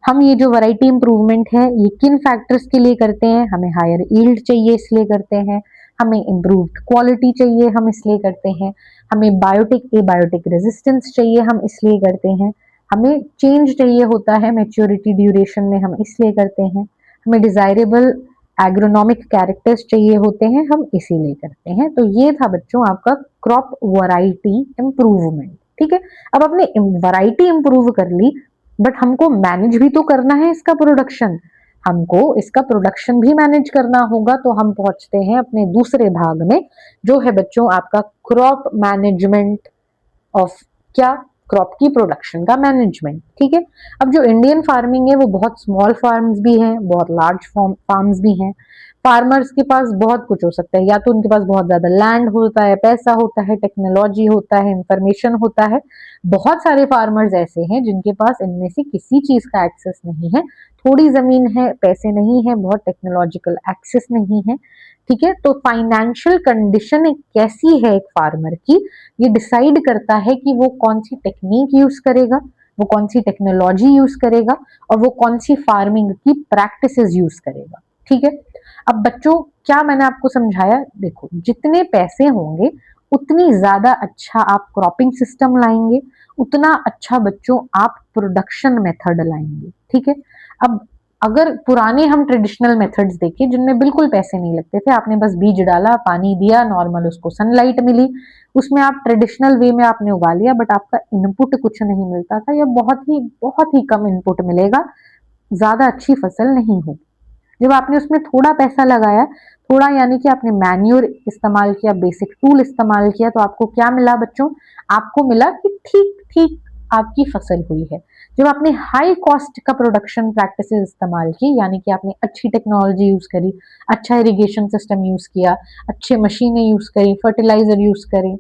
हम ये जो वैरायटी इंप्रूवमेंट है ये किन फैक्टर्स के लिए करते हैं, हमें हायर यील्ड चाहिए इसलिए करते हैं, हमें इम्प्रूव्ड क्वालिटी चाहिए हम इसलिए करते हैं, हमें बायोटिक ए बायोटिक रेजिस्टेंस चाहिए हम इसलिए करते हैं, हमें चेंज चाहिए होता है मैच्योरिटी ड्यूरेशन में हम इसलिए करते हैं, हमें डिजायरेबल एग्रोनॉमिक कैरेक्टर्स चाहिए होते हैं हम इसीलिए करते हैं। तो ये था बच्चों आपका क्रॉप वैरायटी इंप्रूवमेंट। ठीक है, अब आपने वैरायटी इंप्रूव कर ली, बट हमको मैनेज भी तो करना है इसका प्रोडक्शन, हमको इसका प्रोडक्शन भी मैनेज करना होगा। तो हम पहुंचते हैं अपने दूसरे भाग में, जो है बच्चों आपका क्रॉप मैनेजमेंट ऑफ क्या, क्रॉप की प्रोडक्शन का मैनेजमेंट। ठीक है, अब जो इंडियन फार्मिंग है वो बहुत स्मॉल फार्म्स भी हैं, बहुत लार्ज फार्म्स भी हैं। फार्मर्स के पास बहुत कुछ हो सकता है, या तो उनके पास बहुत ज्यादा लैंड होता है, पैसा होता है, टेक्नोलॉजी होता है, इंफॉर्मेशन होता है। बहुत सारे फार्मर्स ऐसे हैं जिनके पास इनमें से किसी चीज का एक्सेस नहीं है, थोड़ी जमीन है, पैसे नहीं है, बहुत टेक्नोलॉजिकल एक्सेस नहीं है। ठीक है, तो फाइनेंशियल कंडीशन कैसी है एक फार्मर की, ये डिसाइड करता है कि वो कौन सी टेक्निक यूज करेगा, वो कौन सी टेक्नोलॉजी यूज करेगा, और वो कौन सी फार्मिंग की प्रैक्टिसेस यूज करेगा। ठीक है, अब बच्चों क्या मैंने आपको समझाया, देखो जितने पैसे होंगे उतनी ज्यादा अच्छा आप क्रॉपिंग सिस्टम लाएंगे, उतना अच्छा बच्चों आप प्रोडक्शन मेथड लाएंगे। ठीक है, अब अगर पुराने हम ट्रेडिशनल मेथड्स देखें जिनमें बिल्कुल पैसे नहीं लगते थे, आपने बस बीज डाला, पानी दिया, नॉर्मल उसको सनलाइट मिली, उसमें आप ट्रेडिशनल वे में आपने उगा लिया, बट आपका इनपुट कुछ नहीं मिलता था, या बहुत ही कम इनपुट मिलेगा, ज्यादा अच्छी फसल नहीं होगी। जब आपने उसमें थोड़ा पैसा लगाया, थोड़ा यानी कि आपने मैन्योर इस्तेमाल किया, बेसिक टूल इस्तेमाल किया, तो आपको क्या मिला बच्चों, आपको मिला कि ठीक ठीक आपकी फसल हुई है। जब आपने हाई कॉस्ट का प्रोडक्शन प्रैक्टिसेस इस्तेमाल की, यानी कि आपने अच्छी टेक्नोलॉजी यूज करी, अच्छा इरिगेशन सिस्टम यूज किया, अच्छे मशीनें यूज करी, फर्टिलाइजर यूज करे,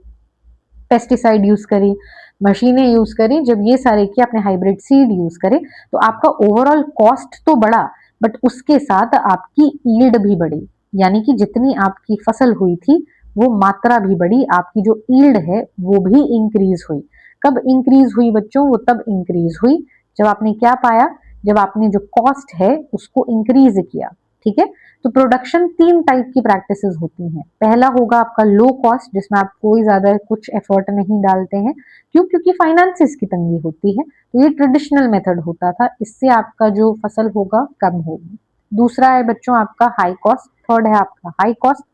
पेस्टिसाइड यूज करी, मशीनें यूज करी, जब ये सारे किए, आपने हाइब्रिड सीड यूज करे, तो आपका ओवरऑल कॉस्ट तो बढ़ा, बट उसके साथ आपकी ईल्ड भी बढ़ी, यानी कि जितनी आपकी फसल हुई थी वो मात्रा भी बढ़ी, आपकी जो ईल्ड है वो भी इंक्रीज हुई। कब इंक्रीज हुई बच्चों? वो तब इंक्रीज हुई जब आपने क्या पाया, जब आपने जो कॉस्ट है उसको इंक्रीज किया। ठीक है, तो प्रोडक्शन 3 टाइप की प्रैक्टिसेस होती हैं। पहला होगा आपका लो कॉस्ट, जिसमें आप कोई ज्यादा कुछ एफर्ट नहीं डालते हैं, क्यों? क्योंकि फाइनेंसिस की तंगी होती है, तो ये ट्रेडिशनल मेथड होता था, इससे आपका जो फसल होगा कम होगी। दूसरा है बच्चों आपका हाई कॉस्ट, थर्ड है आपका हाई कॉस्ट।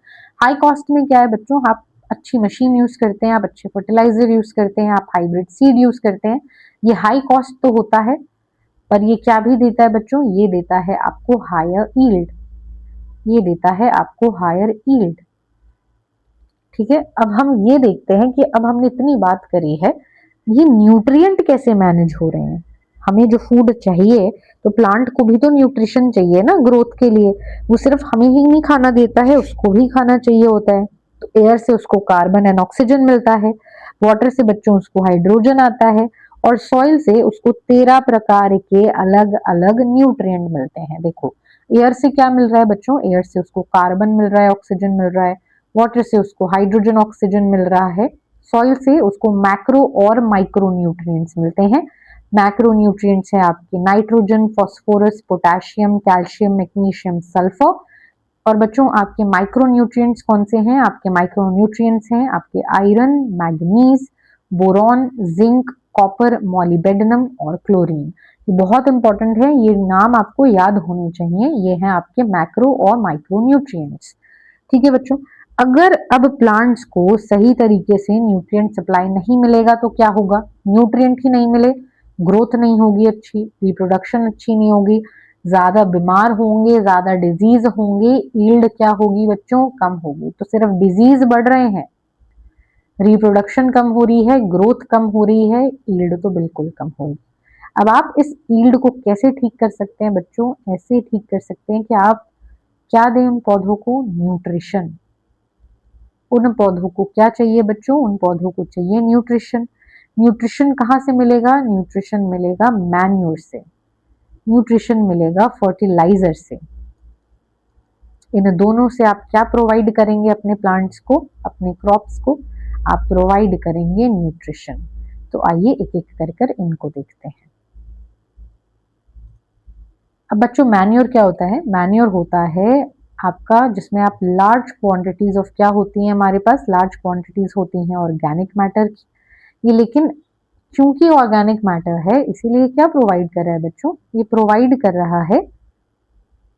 हाई कॉस्ट में क्या है बच्चों? आप अच्छी मशीन यूज करते हैं, आप अच्छे फर्टिलाइजर यूज करते हैं, आप हाइब्रिड सीड यूज करते हैं, ये हाई कॉस्ट तो होता है, पर ये क्या भी देता है बच्चों? ये देता है आपको हायर ईल्ड, ये देता है आपको हायर ईल्ड। ठीक है, अब हम ये देखते हैं कि अब हमने इतनी बात करी है, ये न्यूट्रिएंट कैसे मैनेज हो रहे हैं। हमें जो फूड चाहिए, तो प्लांट को भी तो न्यूट्रिशन चाहिए ना ग्रोथ के लिए, वो सिर्फ हमें ही नहीं खाना देता है, उसको भी खाना चाहिए होता है। तो एयर से उसको कार्बन एंड ऑक्सीजन मिलता है, वाटर से बच्चों उसको हाइड्रोजन आता है, और सॉइल से उसको 13 प्रकार के अलग अलग न्यूट्रिएंट मिलते हैं। देखो, एयर से क्या मिल रहा है बच्चों? एयर से उसको कार्बन मिल रहा है, ऑक्सीजन मिल रहा है, वाटर से उसको हाइड्रोजन ऑक्सीजन मिल रहा है, सॉइल से उसको मैक्रो और माइक्रो न्यूट्रिएंट्स मिलते हैं। मैक्रो न्यूट्रिएंट्स है आपके nitrogen, phosphorus, potassium, calcium, magnesium, sulphur. और बच्चों आपके माइक्रो न्यूट्रिएंट्स कौन से हैं? आपके माइक्रो न्यूट्रिएंट्स हैं आपके iron, manganese, boron, zinc, copper, molybdenum और क्लोरीन। ये बहुत इंपॉर्टेंट है, ये नाम आपको याद होने चाहिए, ये हैं आपके मैक्रो और माइक्रो न्यूट्रिएंट्स। ठीक है बच्चों, अगर अब प्लांट्स को सही तरीके से न्यूट्रिएंट सप्लाई नहीं मिलेगा तो क्या होगा? न्यूट्रिएंट ही नहीं मिले, ग्रोथ नहीं होगी अच्छी, रिप्रोडक्शन अच्छी नहीं होगी, ज्यादा बीमार होंगे, ज्यादा डिजीज होंगे, ईल्ड क्या होगी बच्चों? कम होगी। तो सिर्फ डिजीज बढ़ रहे हैं, रिप्रोडक्शन कम हो रही है, ग्रोथ कम हो रही है, ईल्ड तो बिल्कुल कम होगी। अब आप इस ईल्ड को कैसे ठीक कर सकते हैं बच्चों? ऐसे ठीक कर सकते हैं कि आप क्या दें उन पौधों को? न्यूट्रिशन। उन पौधों को क्या चाहिए बच्चों? उन पौधों को चाहिए न्यूट्रिशन। न्यूट्रिशन कहाँ से मिलेगा? न्यूट्रिशन मिलेगा मैन्योर से, न्यूट्रिशन मिलेगा फर्टिलाइजर से। इन दोनों से आप क्या प्रोवाइड करेंगे अपने प्लांट्स को, अपने क्रॉप्स को? आप प्रोवाइड करेंगे न्यूट्रिशन। तो आइए एक एक कर कर इनको देखते हैं। अब बच्चों मैन्योर क्या होता है? मैन्योर होता है आपका जिसमें आप लार्ज क्वांटिटीज ऑफ क्या होती हैं हमारे पास? लार्ज क्वांटिटीज होती हैं ऑर्गेनिक मैटर की। ये लेकिन क्योंकि ऑर्गेनिक मैटर है इसीलिए क्या प्रोवाइड कर रहा है बच्चों? ये प्रोवाइड कर रहा है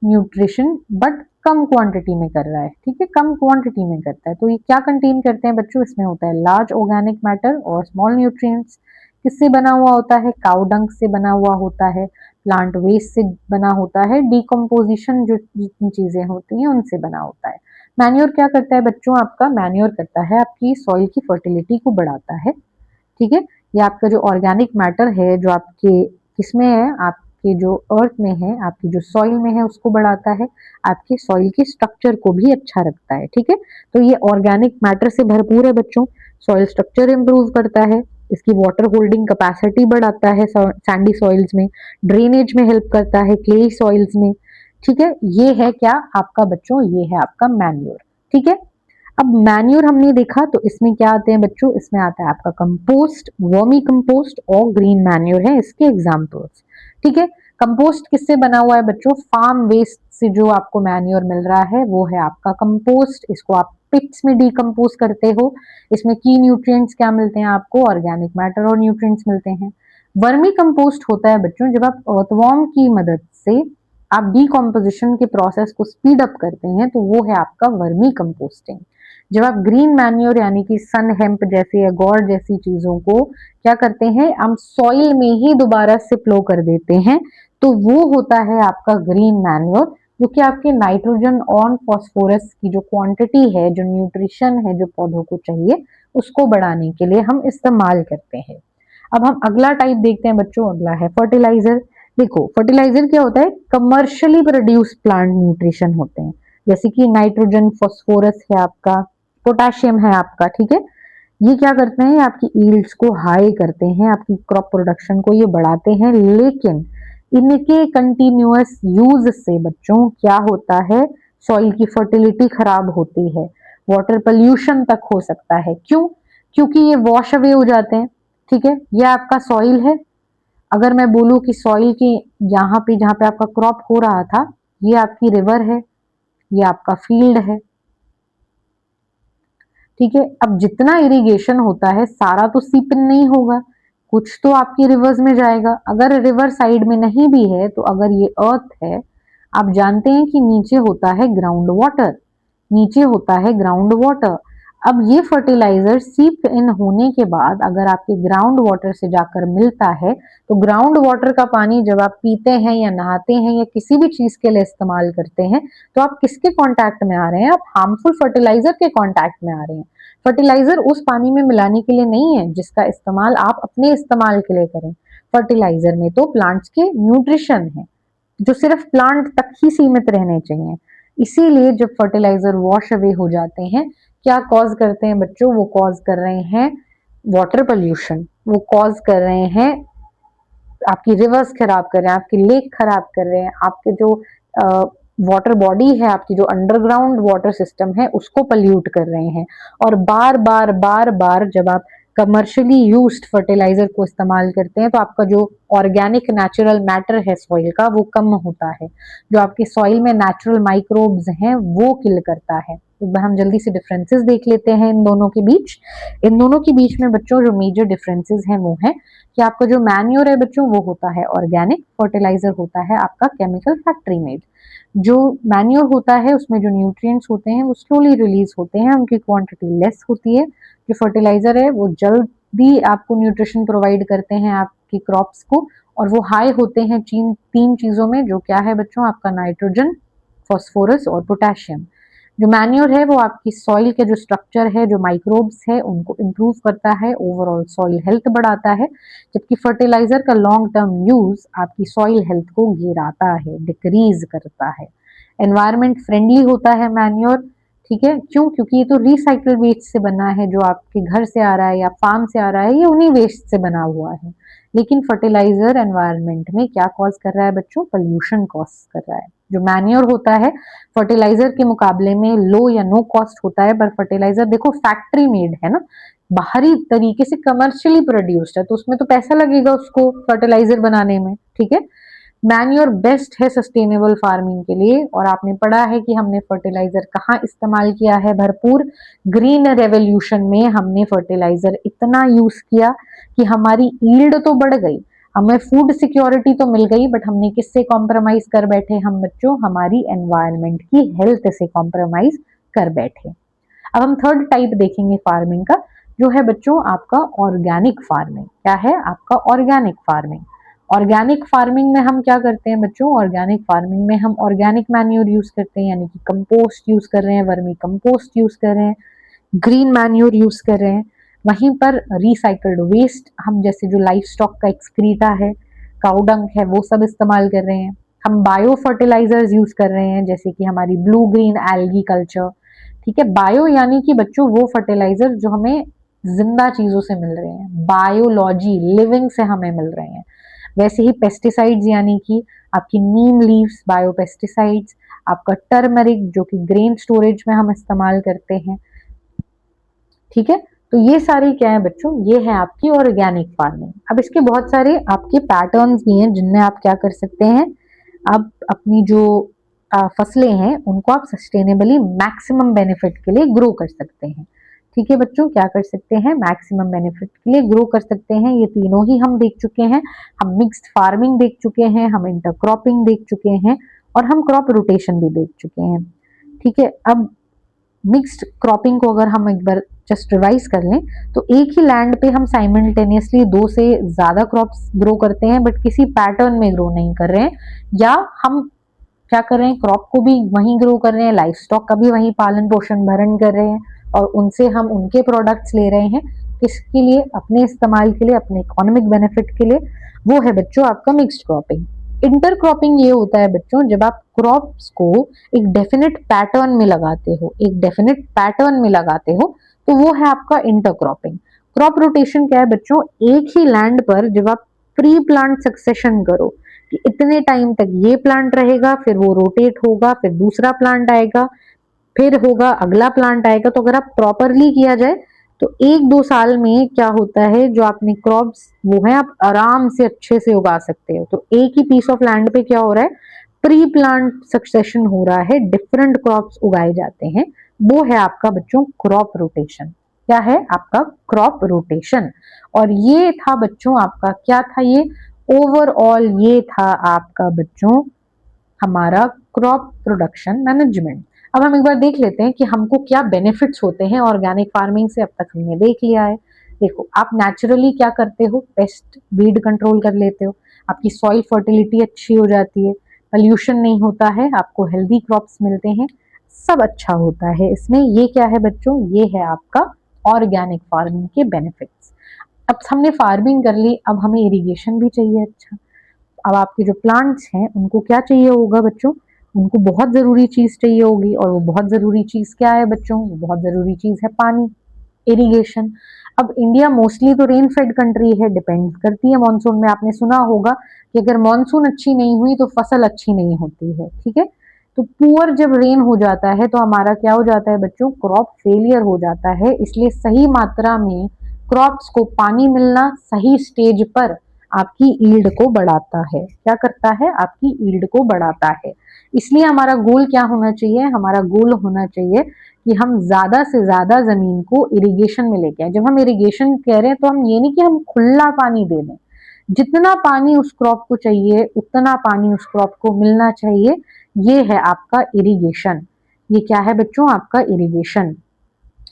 न्यूट्रिशन, बट कम क्वांटिटी में कर रहा है। ठीक है, कम क्वांटिटी में करता है। तो ये क्या कंटेन करते हैं बच्चों? इसमें होता है लार्ज ऑर्गेनिक मैटर और स्मॉल न्यूट्रिएंट्स। किससे बना हुआ होता है? काउ डंग से बना हुआ होता है, प्लांट वेस्ट से बना होता है, डिकम्पोजिशन जो जितनी चीजें होती हैं उनसे बना होता है। मैन्योर क्या करता है बच्चों? आपका मैन्योर करता है आपकी सॉइल की फर्टिलिटी को बढ़ाता है। ठीक है, ये आपका जो ऑर्गेनिक मैटर है जो आपके किसमें है? आपके जो अर्थ में है, आपकी जो सॉइल में है उसको बढ़ाता है, आपके सॉइल के स्ट्रक्चर को भी अच्छा रखता है। ठीक है, तो ये ऑर्गेनिक मैटर से भरपूर है बच्चों। सॉइल स्ट्रक्चर इंप्रूव करता है, इसकी वाटर होल्डिंग कैपेसिटी बढ़ाता है सैंडी सॉइल्स में, ड्रेनेज में हेल्प करता है क्ले सॉइल्स में। ठीक है, ये है क्या आपका बच्चों? ये है आपका मैन्योर। ठीक है, अब मैन्योर हमने देखा तो इसमें क्या आते हैं बच्चों? इसमें आता है आपका कंपोस्ट, वर्मी कंपोस्ट और ग्रीन मैन्योर है इसके एग्जांपल्स। ठीक है, कंपोस्ट किससे बना हुआ है बच्चों? फार्म वेस्ट से जो आपको मैन्योर मिल रहा है वो है आपका कंपोस्ट। इसको आप पिट्स में डिकम्पोज करते हो। इसमें की न्यूट्रिएंट्स क्या मिलते हैं आपको? ऑर्गेनिक मैटर और न्यूट्रिएंट्स मिलते हैं। वर्मी कंपोस्ट होता है बच्चों जब आप अर्थवॉर्म की मदद से आप डिकम्पोजिशन के प्रोसेस को स्पीड अप करते हैं, तो वो है आपका वर्मी कंपोस्टिंग। जब आप ग्रीन मैन्योर यानी कि सन हेम्प जैसे या गॉर्ड जैसी चीजों को क्या करते हैं, हम सॉइल में ही दोबारा से फ्लो कर देते हैं, तो वो होता है आपका ग्रीन मैन्योर, जो कि आपके नाइट्रोजन और फास्फोरस की जो क्वांटिटी है, जो न्यूट्रिशन है जो पौधों को चाहिए, उसको बढ़ाने के लिए हम इस्तेमाल करते हैं। अब हम अगला टाइप देखते हैं बच्चों, अगला है फर्टिलाइजर। देखो फर्टिलाइजर क्या होता है? कमर्शियली प्रोड्यूस प्लांट न्यूट्रिशन होते हैं, जैसे कि नाइट्रोजन, फास्फोरस है आपका, पोटेशियम है आपका। ठीक है, ये क्या करते हैं, आपकी यील्ड्स को हाई करते हैं, आपकी क्रॉप प्रोडक्शन को ये बढ़ाते हैं, लेकिन इनके कंटिन्यूअस यूज से बच्चों क्या होता है, सॉइल की फर्टिलिटी खराब होती है, वाटर पोल्यूशन तक हो सकता है। क्यों? क्योंकि ये वॉश अवे हो जाते हैं। ठीक है, ये आपका सॉइल है। अगर मैं बोलूं कि सॉइल के यहाँ पे जहाँ पे आपका क्रॉप हो रहा था, ये आपकी रिवर है, ये आपका फील्ड है। ठीक है, अब जितना इरिगेशन होता है सारा तो सीप इन नहीं होगा, कुछ तो आपकी रिवर्स में जाएगा। अगर रिवर साइड में नहीं भी है तो अगर ये अर्थ है, आप जानते हैं कि नीचे होता है ग्राउंड वाटर, नीचे होता है ग्राउंड वाटर। अब ये फर्टिलाइजर सीप इन होने के बाद अगर आपके ग्राउंड वाटर से जाकर मिलता है, तो ग्राउंड वाटर का पानी जब आप पीते हैं या नहाते हैं या किसी भी चीज के लिए इस्तेमाल करते हैं, तो आप किसके कांटेक्ट में आ रहे हैं, आप हार्मफुल फर्टिलाइजर के कांटेक्ट में आ रहे हैं। फर्टिलाइजर उस पानी में मिलाने के लिए नहीं है जिसका इस्तेमाल आप अपने इस्तेमाल के लिए करें। फर्टिलाइजर में तो प्लांट्स के न्यूट्रिशन है जो सिर्फ प्लांट तक ही सीमित रहने चाहिए। इसीलिए जब फर्टिलाइजर वॉश अवे हो जाते हैं, क्या कॉज करते हैं बच्चों, वो कॉज कर रहे हैं वाटर पोल्यूशन, वो कॉज कर रहे हैं आपकी रिवर्स खराब कर रहे हैं, आपकी लेक खराब कर रहे हैं, आपके जो वाटर बॉडी है, आपकी जो अंडरग्राउंड वाटर सिस्टम है उसको पल्यूट कर रहे हैं। और बार बार बार बार जब आप कमर्शियली यूज्ड फर्टिलाइजर को इस्तेमाल करते हैं तो आपका जो ऑर्गेनिक नेचुरल मैटर है सॉइल का वो कम होता है, जो आपके सॉइल में नेचुरल माइक्रोब्स हैं वो किल करता है। एक बार हम जल्दी से डिफरेंसेस देख लेते हैं इन दोनों के बीच। इन दोनों के बीच में बच्चों जो मेजर डिफरेंसेस हैं वो है कि आपका जो मैन्योर है बच्चों वो होता है ऑर्गेनिक, फर्टिलाइजर होता है आपका केमिकल फैक्ट्री मेड। जो मैन्योर होता है उसमें जो न्यूट्रिएंट्स होते हैं वो स्लोली रिलीज होते हैं, उनकी क्वांटिटी लेस होती है। जो फर्टिलाइजर है वो जल्दी आपको न्यूट्रिशन प्रोवाइड करते हैं आपकी क्रॉप्स को, और वो हाई होते हैं तीन चीजों में, जो क्या है बच्चों, आपका नाइट्रोजन, फॉस्फोरस और पोटेशियम। जो मैन्योर है वो आपकी सॉइल के जो स्ट्रक्चर है, जो माइक्रोब्स है उनको इम्प्रूव करता है, ओवरऑल सॉइल हेल्थ बढ़ाता है। जबकि फर्टिलाइजर का लॉन्ग टर्म यूज आपकी सॉइल हेल्थ को गिराता है, डिक्रीज करता है। एनवायरमेंट फ्रेंडली होता है मैन्योर। ठीक है, क्यों? क्योंकि ये तो रिसाइकल वेस्ट से बना है, जो आपके घर से आ रहा है या फार्म से आ रहा है, ये उन्हीं वेस्ट से बना हुआ है। लेकिन फर्टिलाइजर एनवायरमेंट में क्या कॉज कर रहा है बच्चों, पोल्यूशन कॉज कर रहा है। जो मैन्योर होता है फर्टिलाइजर के मुकाबले में लो या नो कॉस्ट होता है, पर फर्टिलाइजर देखो फैक्ट्री मेड है ना, बाहरी तरीके से कमर्शियली प्रोड्यूस्ड है, तो उसमें तो पैसा लगेगा उसको फर्टिलाइजर बनाने में। ठीक है, मैन्योर बेस्ट है सस्टेनेबल फार्मिंग के लिए। और आपने पढ़ा है कि हमने फर्टिलाइजर कहाँ इस्तेमाल किया है भरपूर, ग्रीन रेवोल्यूशन में हमने फर्टिलाइजर इतना यूज किया कि हमारी ईल्ड तो बढ़ गई, हमें फूड सिक्योरिटी तो मिल गई, बट हमने किससे कॉम्प्रोमाइज कर बैठे हम बच्चों, हमारी एनवायरनमेंट की हेल्थ से कॉम्प्रोमाइज कर बैठे। अब हम थर्ड टाइप देखेंगे फार्मिंग का, जो है बच्चों आपका ऑर्गेनिक फार्मिंग। क्या है आपका ऑर्गेनिक फार्मिंग? ऑर्गेनिक फार्मिंग में हम क्या करते हैं बच्चों, ऑर्गेनिक फार्मिंग में हम ऑर्गेनिक मैन्योर यूज करते हैं, यानी कि कंपोस्ट यूज कर रहे हैं, वर्मी कंपोस्ट यूज कर रहे हैं, ग्रीन मैन्योर यूज कर रहे हैं। वहीं पर रिसाइकल्ड वेस्ट हम जैसे जो लाइफ स्टॉक का एक्सक्रीटा है, काउडंग है, वो सब इस्तेमाल कर रहे हैं। हम बायो फर्टिलाइजर्स यूज कर रहे हैं जैसे कि हमारी ब्लू ग्रीन एल्गी कल्चर। ठीक है, बायो यानी कि बच्चों वो फर्टिलाइजर जो हमें जिंदा चीजों से मिल रहे हैं, बायोलॉजी लिविंग से हमें मिल रहे हैं। वैसे ही पेस्टिसाइड्स यानी कि आपकी नीम लीव्स बायोपेस्टिसाइड्स, आपका टर्मरिक जो कि ग्रेन स्टोरेज में हम इस्तेमाल करते हैं। ठीक है, तो ये सारी क्या है बच्चों, ये है आपकी ऑर्गेनिक फार्मिंग। अब इसके बहुत सारे आपके पैटर्न्स भी हैं जिनमें आप क्या कर सकते हैं, आप अपनी जो फसलें हैं उनको आप सस्टेनेबली मैक्सिमम बेनिफिट के लिए ग्रो कर सकते हैं। ठीक है बच्चों, क्या कर सकते हैं, मैक्सिमम बेनिफिट के लिए ग्रो कर सकते हैं। ये तीनों ही हम देख चुके हैं, हम मिक्स्ड फार्मिंग देख चुके हैं, हम इंटरक्रॉपिंग देख चुके हैं, और हम क्रॉप रोटेशन भी देख चुके हैं। ठीक है, अब मिक्स्ड क्रॉपिंग को अगर हम एक बार जस्ट रिवाइज कर लें, तो एक ही लैंड पे हम साइमल्टेनियसली 2 से ज्यादा क्रॉप्स ग्रो करते हैं, बट किसी पैटर्न में ग्रो नहीं कर रहे हैं। या हम क्या कर रहे हैं, क्रॉप को भी वहीं ग्रो कर रहे हैं, लाइफ स्टॉक का भी वहीं पालन पोषण भरण कर रहे हैं, और उनसे हम उनके प्रोडक्ट्स ले रहे हैं, किसके लिए, अपने इस्तेमाल के लिए, अपने इकोनॉमिक बेनिफिट के लिए। वो है बच्चों आपका मिक्स्ड क्रॉपिंग। इंटरक्रॉपिंग ये होता है बच्चों जब आप क्रॉप्स को एक डेफिनेट पैटर्न में लगाते हो, एक डेफिनेट पैटर्न में लगाते हो, तो वो है आपका इंटरक्रॉपिंग। क्रॉप रोटेशन क्या है बच्चों, एक ही लैंड पर जब आप प्री प्लांट सक्सेशन करो कि इतने टाइम तक ये प्लांट रहेगा, फिर वो रोटेट होगा, फिर दूसरा प्लांट आएगा, फिर होगा अगला प्लांट आएगा, तो अगर आप प्रॉपरली किया जाए तो 1-2 साल में क्या होता है, जो आपने क्रॉप्स वो है आप आराम से अच्छे से उगा सकते हो। तो एक ही पीस ऑफ लैंड पे क्या हो रहा है, प्री प्लांट सक्सेशन हो रहा है, डिफरेंट क्रॉप्स उगाए जाते हैं, वो है आपका बच्चों क्रॉप रोटेशन। क्या है आपका क्रॉप रोटेशन। और ये था बच्चों आपका, क्या था ये, ओवरऑल ये था आपका बच्चों हमारा क्रॉप प्रोडक्शन मैनेजमेंट। अब हम एक बार देख लेते हैं कि हमको क्या बेनिफिट्स होते हैं ऑर्गेनिक फार्मिंग से। अब तक हमने देख लिया है। देखो, आप नेचुरली क्या करते हो, पेस्ट वीड कंट्रोल कर लेते हो, आपकी सॉइल फर्टिलिटी अच्छी हो जाती है, पॉल्यूशन नहीं होता है, आपको हेल्दी क्रॉप्स मिलते हैं, सब अच्छा होता है इसमें। ये क्या है बच्चों, ये है आपका ऑर्गेनिक फार्मिंग के बेनिफिट्स। अब हमने फार्मिंग कर ली, अब हमें इरिगेशन भी चाहिए। अच्छा, अब आपके जो प्लांट्स हैं उनको क्या चाहिए होगा बच्चों, उनको बहुत जरूरी चीज चाहिए होगी, और वो बहुत जरूरी चीज क्या है बच्चों, वो बहुत जरूरी चीज है पानी, इरिगेशन। अब इंडिया मोस्टली तो रेन फेड कंट्री है, डिपेंड करती है मानसून में। आपने सुना होगा कि अगर मानसून अच्छी नहीं हुई तो फसल अच्छी नहीं होती है, ठीक है। तो पुअर जब रेन हो जाता है तो हमारा क्या हो जाता है बच्चों, क्रॉप फेलियर हो जाता है। इसलिए सही मात्रा में क्रॉप्स को पानी मिलना सही स्टेज पर आपकी ईल्ड को बढ़ाता है। क्या करता है, आपकी ईल्ड को बढ़ाता है। इसलिए हमारा गोल क्या होना चाहिए, हमारा गोल होना चाहिए कि हम ज्यादा से ज्यादा जमीन को इरिगेशन में लेके आए। जब हम इरिगेशन कह रहे हैं तो हम ये नहीं कि हम खुला पानी दे दें, जितना पानी उस क्रॉप को चाहिए उतना पानी उस क्रॉप को मिलना चाहिए। ये है आपका इरिगेशन। ये क्या है बच्चों, आपका इरिगेशन।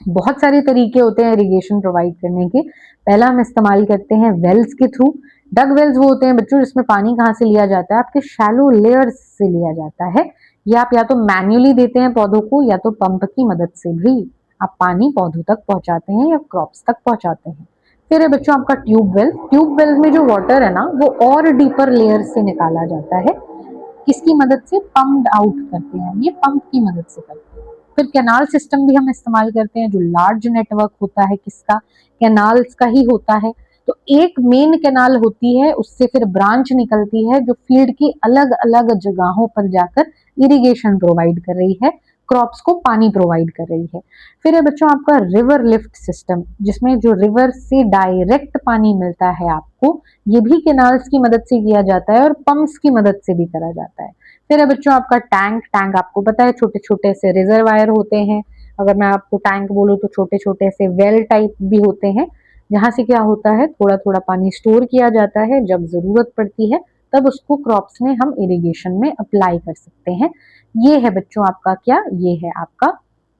बहुत सारे तरीके होते हैं इरिगेशन प्रोवाइड करने के। पहला हम इस्तेमाल करते हैं वेल्स के थ्रू। डग वेल्स वो होते हैं बच्चों जिसमें पानी कहाँ से लिया जाता है, आपके शैलो लेयर्स से लिया जाता है। ये आप या तो मैन्युअली देते हैं पौधों को, या तो पंप की मदद से भी आप पानी पौधों तक पहुंचाते हैं या क्रॉप्स तक पहुंचाते हैं। फिर है बच्चों आपका ट्यूब वेल। ट्यूब वेल में जो वाटर है ना वो और डीपर लेयर से निकाला जाता है। किसकी मदद से, पंप्ड आउट करते हैं, ये पंप की मदद से करते हैं। फिर कैनाल सिस्टम भी हम इस्तेमाल करते हैं, जो लार्ज नेटवर्क होता है किसका, कैनाल्स का ही होता है। तो एक मेन कैनाल होती है, उससे फिर ब्रांच निकलती है जो फील्ड की अलग अलग जगहों पर जाकर इरिगेशन प्रोवाइड कर रही है, क्रॉप्स को पानी प्रोवाइड कर रही है। फिर है बच्चों आपका रिवर लिफ्ट सिस्टम, जिसमें जो रिवर से डायरेक्ट पानी मिलता है आपको, ये भी कैनाल्स की मदद से किया जाता है और पंप्स की मदद से भी करा जाता है। फिर है बच्चों आपका टैंक। टैंक आपको पता है छोटे छोटे से रिजर्वायर होते हैं। अगर मैं आपको टैंक बोलूँ तो छोटे छोटे से वेल टाइप भी होते हैं, जहां से क्या होता है थोड़ा थोड़ा पानी स्टोर किया जाता है, जब जरूरत पड़ती है तब उसको क्रॉप्स में हम इरिगेशन में अप्लाई कर सकते हैं। ये है बच्चों आपका क्या, ये है आपका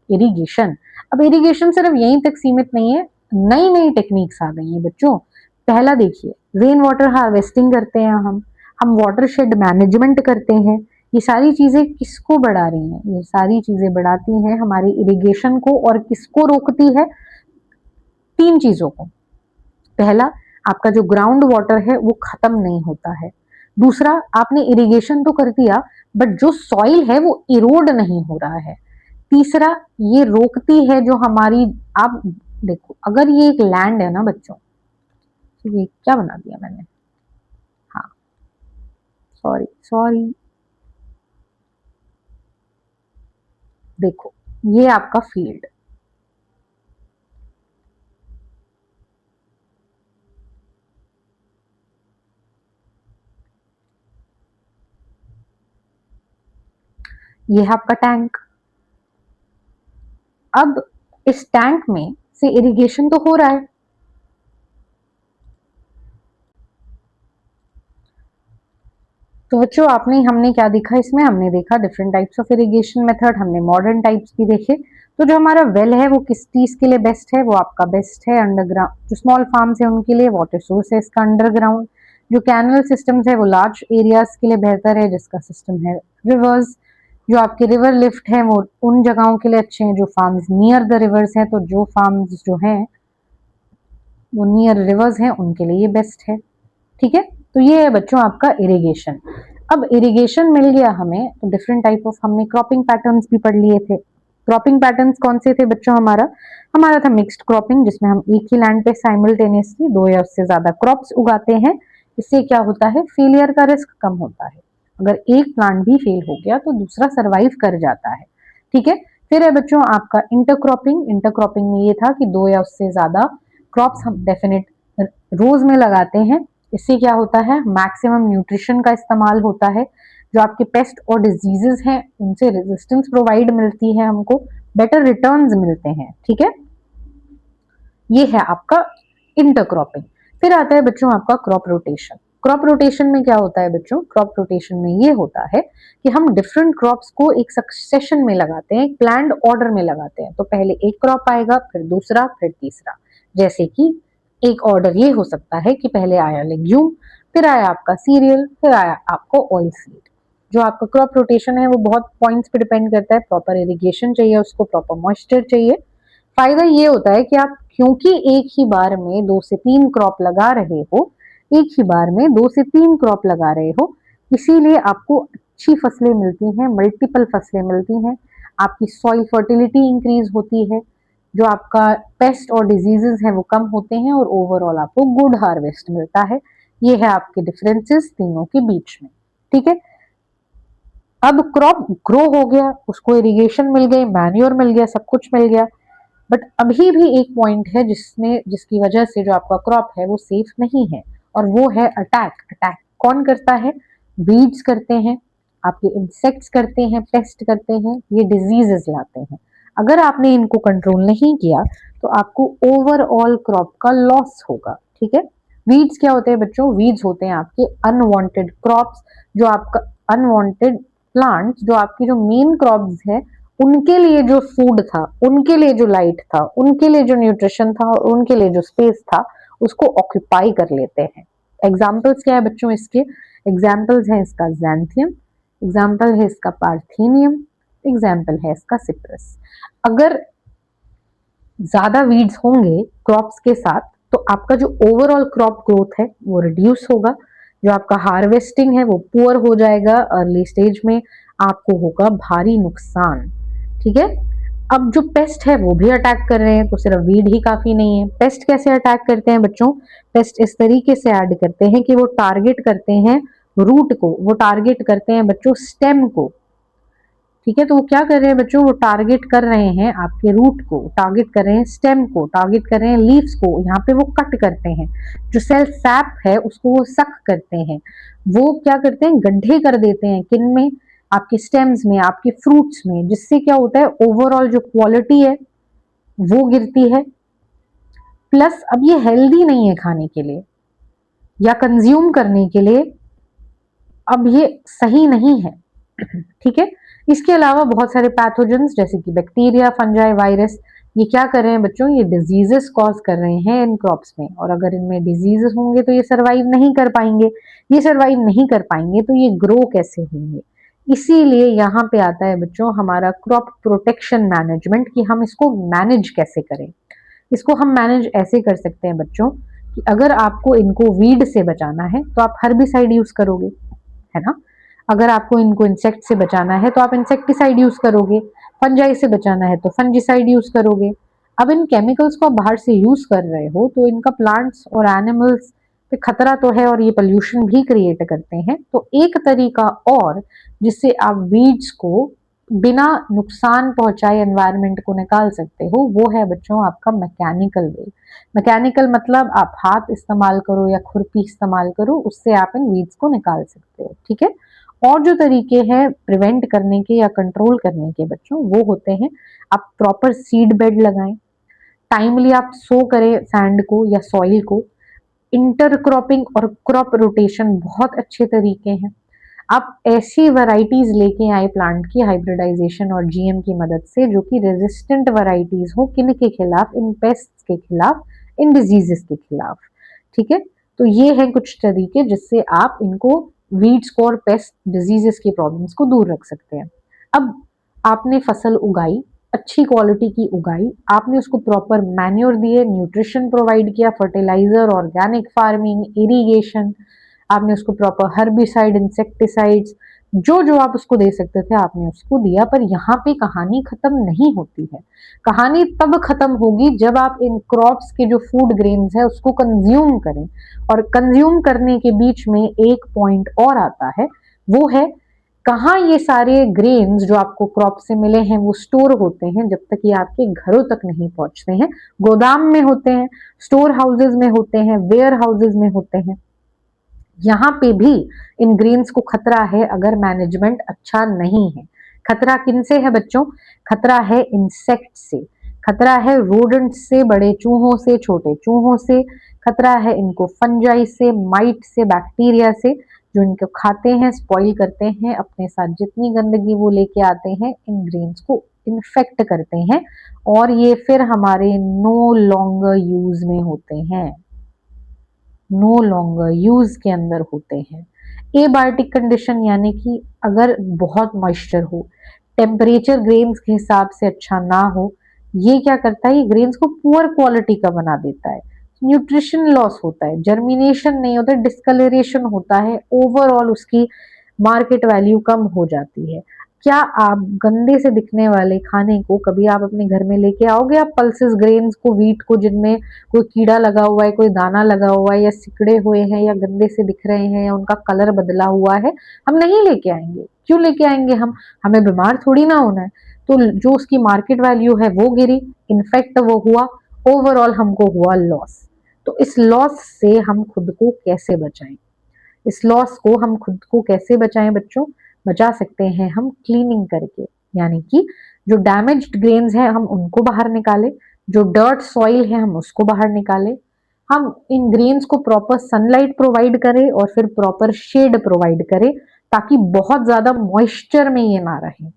इरिगेशन। अब इरिगेशन सिर्फ यहीं तक सीमित नहीं है, नई नई टेक्निक्स आ गई हैं बच्चों। पहला देखिए, रेन वाटर हार्वेस्टिंग करते हैं हम वाटर शेड मैनेजमेंट करते हैं। ये सारी चीजें किसको बढ़ा रही हैं, ये सारी चीजें बढ़ाती हैं हमारी इरिगेशन को, और किसको रोकती है, 3 चीजों को। पहला, आपका जो ग्राउंड वाटर है वो खत्म नहीं होता है। दूसरा, आपने इरिगेशन तो कर दिया बट जो सॉइल है वो इरोड नहीं हो रहा है। तीसरा, ये रोकती है जो हमारी, आप देखो अगर ये एक लैंड है ना बच्चों, तो ये क्या बना दिया मैंने, हाँ सॉरी सॉरी, देखो ये आपका फील्ड, ये है आपका टैंक। अब इस टैंक में से इरिगेशन तो हो रहा है, तो बच्चों आपने हमने क्या देखा इसमें, हमने देखा different types of irrigation method, हमने मॉडर्न टाइप्स भी देखे। तो जो हमारा वेल है वो किस चीज के लिए बेस्ट है, वो आपका बेस्ट है अंडरग्राउंड, जो स्मॉल फार्म्स है उनके लिए, वाटर सोर्स है इसका अंडरग्राउंड। जो कैनल सिस्टम्स है वो लार्ज एरियाज के लिए बेहतर है, जिसका सिस्टम है रिवर्स। जो आपके रिवर लिफ्ट है वो उन जगहों के लिए अच्छे हैं जो फार्म्स नियर द रिवर्स हैं, तो जो फार्म्स जो हैं वो नियर रिवर्स हैं उनके लिए ये बेस्ट है, ठीक है। तो ये है बच्चों आपका इरिगेशन। अब इरिगेशन मिल गया हमें, तो डिफरेंट टाइप ऑफ हमने क्रॉपिंग पैटर्न्स भी पढ़ लिए थे। क्रॉपिंग पैटर्न्स कौन से थे बच्चों? हमारा था मिक्स्ड क्रॉपिंग, जिसमें हम एक ही लैंड पे साइमल्टेनियसली 2 या उससे ज्यादा क्रॉप्स उगाते हैं। इससे क्या होता है, फेलियर का रिस्क कम होता है। अगर एक प्लांट भी फेल हो गया तो दूसरा सरवाइव कर जाता है। ठीक है। फिर है बच्चों आपका इंटरक्रॉपिंग। इंटरक्रॉपिंग में ये था कि 2 या उससे ज्यादा क्रॉप्स हम डेफिनेट रोज में लगाते हैं। इससे क्या होता है, मैक्सिमम न्यूट्रिशन का इस्तेमाल होता है, जो आपके पेस्ट और डिजीजेस हैं उनसे रेजिस्टेंस प्रोवाइड मिलती है, हमको बेटर रिटर्न्स मिलते हैं। ठीक है, ये है आपका इंटरक्रॉपिंग। फिर आता है बच्चों आपका क्रॉप रोटेशन। क्रॉप रोटेशन में क्या होता है बच्चों? क्रॉप रोटेशन में ये होता है कि हम डिफरेंट क्रॉप्स को एक सक्सेशन में लगाते हैं, एक प्लान्ड ऑर्डर में लगाते हैं। तो पहले एक क्रॉप आएगा, फिर दूसरा, फिर तीसरा। जैसे कि एक ऑर्डर ये हो सकता है कि पहले आया लेग्यूम, फिर आया आपका सीरियल, फिर आया आपको ऑयल सीड। जो आपका क्रॉप रोटेशन है वो बहुत पॉइंट्स पे डिपेंड करता है। प्रॉपर इरिगेशन चाहिए उसको, प्रॉपर मॉइस्चर चाहिए। फायदा ये होता है कि आप क्योंकि एक ही बार में 2 से 3 क्रॉप लगा रहे हो, एक ही बार में 2 से 3 क्रॉप लगा रहे हो, इसीलिए आपको अच्छी फसलें मिलती हैं, मल्टीपल फसलें मिलती हैं। आपकी सॉइल फर्टिलिटी इंक्रीज होती है, जो आपका पेस्ट और डिजीजेस है वो कम होते हैं, और ओवरऑल आपको गुड हार्वेस्ट मिलता है। ये है आपके डिफरेंसेस तीनों के बीच में। ठीक है, अब क्रॉप ग्रो हो गया, उसको इरिगेशन मिल गई, मैन्योर मिल गया, सब कुछ मिल गया, बट अभी भी एक पॉइंट है जिसकी वजह से जो आपका क्रॉप है वो सेफ नहीं है, और वो है अटैक। अटैक कौन करता है? वीड्स करते हैं, आपके इंसेक्ट्स करते हैं, पेस्ट करते हैं, ये डिजीजेस लाते हैं। अगर आपने इनको कंट्रोल नहीं किया तो आपको ओवरऑल क्रॉप का लॉस होगा। ठीक है, वीड्स क्या होते हैं बच्चों? वीड्स होते हैं आपके अनवांटेड क्रॉप्स, जो आपका अनवांटेड प्लांट्स, जो आपकी जो मेन क्रॉप्स है उनके लिए जो फूड था, उनके लिए जो लाइट था, उनके लिए जो न्यूट्रिशन था, और उनके लिए जो स्पेस था, उसको ऑक्यूपाई कर लेते हैं। एग्जाम्पल्स क्या है बच्चों इसके? एग्जाम्पल्स है इसका जैंथियम, एग्जाम्पल है इसका पार्थेनियम, एग्जाम्पल है इसका सिप्रस। अगर ज्यादा वीड्स होंगे क्रॉप्स के साथ तो आपका जो ओवरऑल क्रॉप ग्रोथ है वो रिड्यूस होगा, जो आपका हार्वेस्टिंग है वो पुअर हो जाएगा, अर्ली स्टेज में आपको होगा भारी नुकसान। ठीक है, अब जो पेस्ट है वो भी अटैक कर रहे हैं, तो सिर्फ वीड ही काफी नहीं है। पेस्ट कैसे अटैक करते हैं बच्चों? पेस्ट इस तरीके से ऐड करते हैं कि वो टारगेट करते हैं रूट को, वो टारगेट करते हैं बच्चों स्टेम को। ठीक है, तो वो क्या कर रहे हैं बच्चों? वो टारगेट कर रहे हैं आपके रूट को, टारगेट कर रहे हैं स्टेम को, टारगेट कर रहे हैं लीव्स को। यहाँ पे वो कट करते हैं, जो सेल सैप है उसको वो सक करते हैं। वो क्या करते हैं? गड्ढे कर देते हैं, किन में? आपके स्टेम्स में, आपके फ्रूट्स में, जिससे क्या होता है ओवरऑल जो क्वालिटी है वो गिरती है। प्लस अब ये हेल्दी नहीं है खाने के लिए या कंज्यूम करने के लिए, अब ये सही नहीं है। ठीक है, इसके अलावा बहुत सारे पैथोजेंस जैसे कि बैक्टीरिया, फंजाई, वायरस, ये क्या कर रहे हैं बच्चों? ये डिजीजेस कॉज कर रहे हैं इन क्रॉप्स में, और अगर इनमें डिजीजेस होंगे तो ये सरवाइव नहीं कर पाएंगे। ये सरवाइव नहीं कर पाएंगे तो ये ग्रो कैसे होंगे? इसीलिए यहाँ पे आता है बच्चों हमारा क्रॉप प्रोटेक्शन मैनेजमेंट, कि हम इसको मैनेज कैसे करें। इसको हम मैनेज ऐसे कर सकते हैं बच्चों कि अगर आपको इनको वीड से बचाना है तो आप हर्बिसाइड यूज करोगे, है ना? अगर आपको इनको इंसेक्ट से बचाना है तो आप इंसेक्टिसाइड यूज करोगे, फंजाई से बचाना है तो फंजिसाइड यूज करोगे। अब इन केमिकल्स को आप बाहर से यूज कर रहे हो तो इनका प्लांट्स और एनिमल्स पे खतरा तो है, और ये पोल्यूशन भी क्रिएट करते हैं। तो एक तरीका और जिससे आप वीड्स को बिना नुकसान पहुंचाए एनवायरनमेंट को निकाल सकते हो, वो है बच्चों आपका मैकेनिकल वे। मैकेनिकल मतलब आप हाथ इस्तेमाल करो या खुरपी इस्तेमाल करो, उससे आप इन वीड्स को निकाल सकते हो। ठीक है, और जो तरीके हैं प्रिवेंट करने के या कंट्रोल करने के बच्चों, वो होते हैं आप प्रॉपर सीड बेड लगाएं, टाइमली आप सो करें सैंड को या सॉइल को, इंटरक्रॉपिंग और क्रॉप रोटेशन बहुत अच्छे तरीके हैं। आप ऐसी वैरायटीज लेके आए प्लांट की हाइब्रिडाइजेशन और जीएम की मदद से, जो कि रेजिस्टेंट वैरायटीज हो, किन के खिलाफ? इन पेस्ट्स के खिलाफ, इन डिजीजेस के खिलाफ। ठीक है, तो ये है कुछ तरीके जिससे आप इनको, वीड्स को और पेस्ट डिजीजेस की प्रॉब्लम्स को दूर रख सकते हैं। अब आपने फसल उगाई, अच्छी क्वालिटी की उगाई, आपने उसको प्रॉपर मैन्योर दिए, न्यूट्रिशन प्रोवाइड किया, फर्टिलाइजर, ऑर्गेनिक फार्मिंग, इरिगेशन, आपने उसको प्रॉपर हर्बिसाइड, इंसेक्टिसाइड्स, जो जो आप उसको दे सकते थे आपने उसको दिया, पर यहाँ पे कहानी खत्म नहीं होती है। कहानी तब खत्म होगी जब आप इन क्रॉप्स के जो फूड ग्रेन्स है उसको कंज्यूम करें। और कंज्यूम करने के बीच में एक पॉइंट और आता है, वो है कहाँ ये सारे ग्रेन्स जो आपको क्रॉप से मिले हैं वो स्टोर होते हैं जब तक ये आपके घरों तक नहीं पहुंचते हैं। गोदाम में होते हैं, स्टोर हाउसेज में होते हैं, वेयर हाउसेज में होते हैं। यहाँ पे भी इन ग्रेन्स को खतरा है अगर मैनेजमेंट अच्छा नहीं है। खतरा किन से है बच्चों? खतरा है इंसेक्ट से, खतरा है रोडेंट से, बड़े चूहों से, छोटे चूहों से, खतरा है इनको फंजाई से, माइट से, बैक्टीरिया से, जो इनको खाते हैं, स्पॉइल करते हैं, अपने साथ जितनी गंदगी वो लेके आते हैं इन ग्रेन्स को इन्फेक्ट करते हैं, और ये फिर हमारे नो लॉन्गर यूज में होते हैं, नो लॉन्गर यूज के अंदर होते हैं। एबायोटिक कंडीशन यानी कि अगर बहुत मॉइस्चर हो, टेम्परेचर ग्रेन्स के हिसाब से अच्छा ना हो, ये क्या करता है, ये ग्रेन्स को पुअर क्वालिटी का बना देता है। न्यूट्रिशन लॉस होता है, जर्मिनेशन नहीं होता, डिस्कलरेशन होता है, ओवरऑल उसकी मार्केट वैल्यू कम हो जाती है। क्या आप गंदे से दिखने वाले खाने को कभी आप अपने घर में लेके आओगे? आप पल्सेस ग्रेन्स को, व्हीट को, जिनमें कोई कीड़ा लगा हुआ है, कोई दाना लगा हुआ है, या सिकड़े हुए हैं, या गंदे से दिख रहे हैं, या उनका कलर बदला हुआ है, हम नहीं लेके आएंगे। क्यों लेके आएंगे हम? हमें बीमार थोड़ी ना होना है। तो जो उसकी मार्केट वैल्यू है वो गिरी, इनफैक्ट वो हुआ, ओवरऑल हमको हुआ लॉस। तो इस लॉस से हम खुद को कैसे बचाएं? इस लॉस को हम खुद को कैसे बचाएं बच्चों? बचा सकते हैं हम क्लीनिंग करके, यानी कि जो डैमेज्ड ग्रेन्स हैं हम उनको बाहर निकालें, जो डर्ट सॉइल है हम उसको बाहर निकालें, हम इन ग्रेन्स को प्रॉपर सनलाइट प्रोवाइड करें और फिर प्रॉपर शेड प्रोवाइड करें, ताकि बहुत ज्यादा मॉइस्चर में ये ना रहे।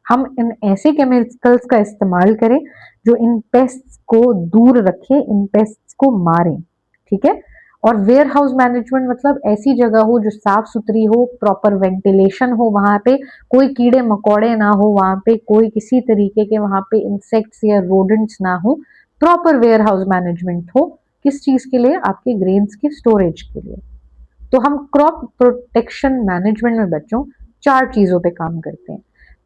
हम इन ऐसे केमिकल्स का इस्तेमाल करें जो इन पेस्ट्स को दूर रखें, इन पेस्ट्स को मारें, ठीक है। और वेयर हाउस मैनेजमेंट मतलब ऐसी जगह हो जो साफ सुथरी हो, प्रॉपर वेंटिलेशन हो, वहां पे कोई कीड़े मकोड़े ना हो, वहां पे कोई किसी तरीके के वहां पे इंसेक्ट्स या रोडेंट्स ना हो, प्रॉपर वेयर हाउस मैनेजमेंट हो। किस चीज के लिए? आपके ग्रेन्स के स्टोरेज के लिए। तो हम क्रॉप प्रोटेक्शन मैनेजमेंट में बच्चों 4 चीजों पे काम करते हैं।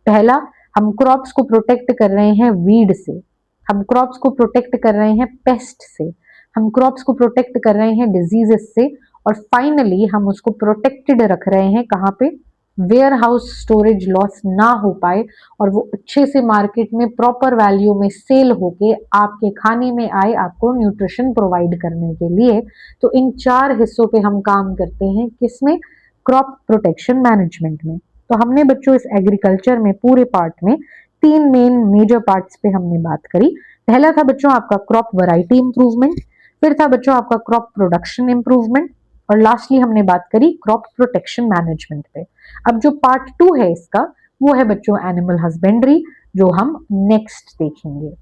पहला, हम क्रॉप्स को प्रोटेक्ट कर रहे हैं वीड से, हम क्रॉप्स को प्रोटेक्ट कर रहे हैं पेस्ट से, हम क्रॉप्स को प्रोटेक्ट कर रहे हैं डिजीजेस से, और फाइनली हम उसको प्रोटेक्टेड रख रहे हैं कहाँ पे? वेयर हाउस स्टोरेज लॉस ना हो पाए और वो अच्छे से मार्केट में प्रॉपर वैल्यू में सेल होके आपके खाने में आए, आपको न्यूट्रिशन प्रोवाइड करने के लिए। तो इन 4 हिस्सों पे हम काम करते हैं, किसमें? क्रॉप प्रोटेक्शन मैनेजमेंट में। तो हमने बच्चों इस एग्रीकल्चर में पूरे पार्ट में 3 मेन मेजर पार्ट्स पे हमने बात करी। पहला था बच्चों आपका क्रॉप वैरायटी इंप्रूवमेंट, फिर था बच्चों आपका क्रॉप प्रोडक्शन इंप्रूवमेंट, और लास्टली हमने बात करी क्रॉप प्रोटेक्शन मैनेजमेंट पे। अब जो पार्ट 2 है इसका, वो है बच्चों एनिमल हस्बेंड्री, जो हम नेक्स्ट देखेंगे।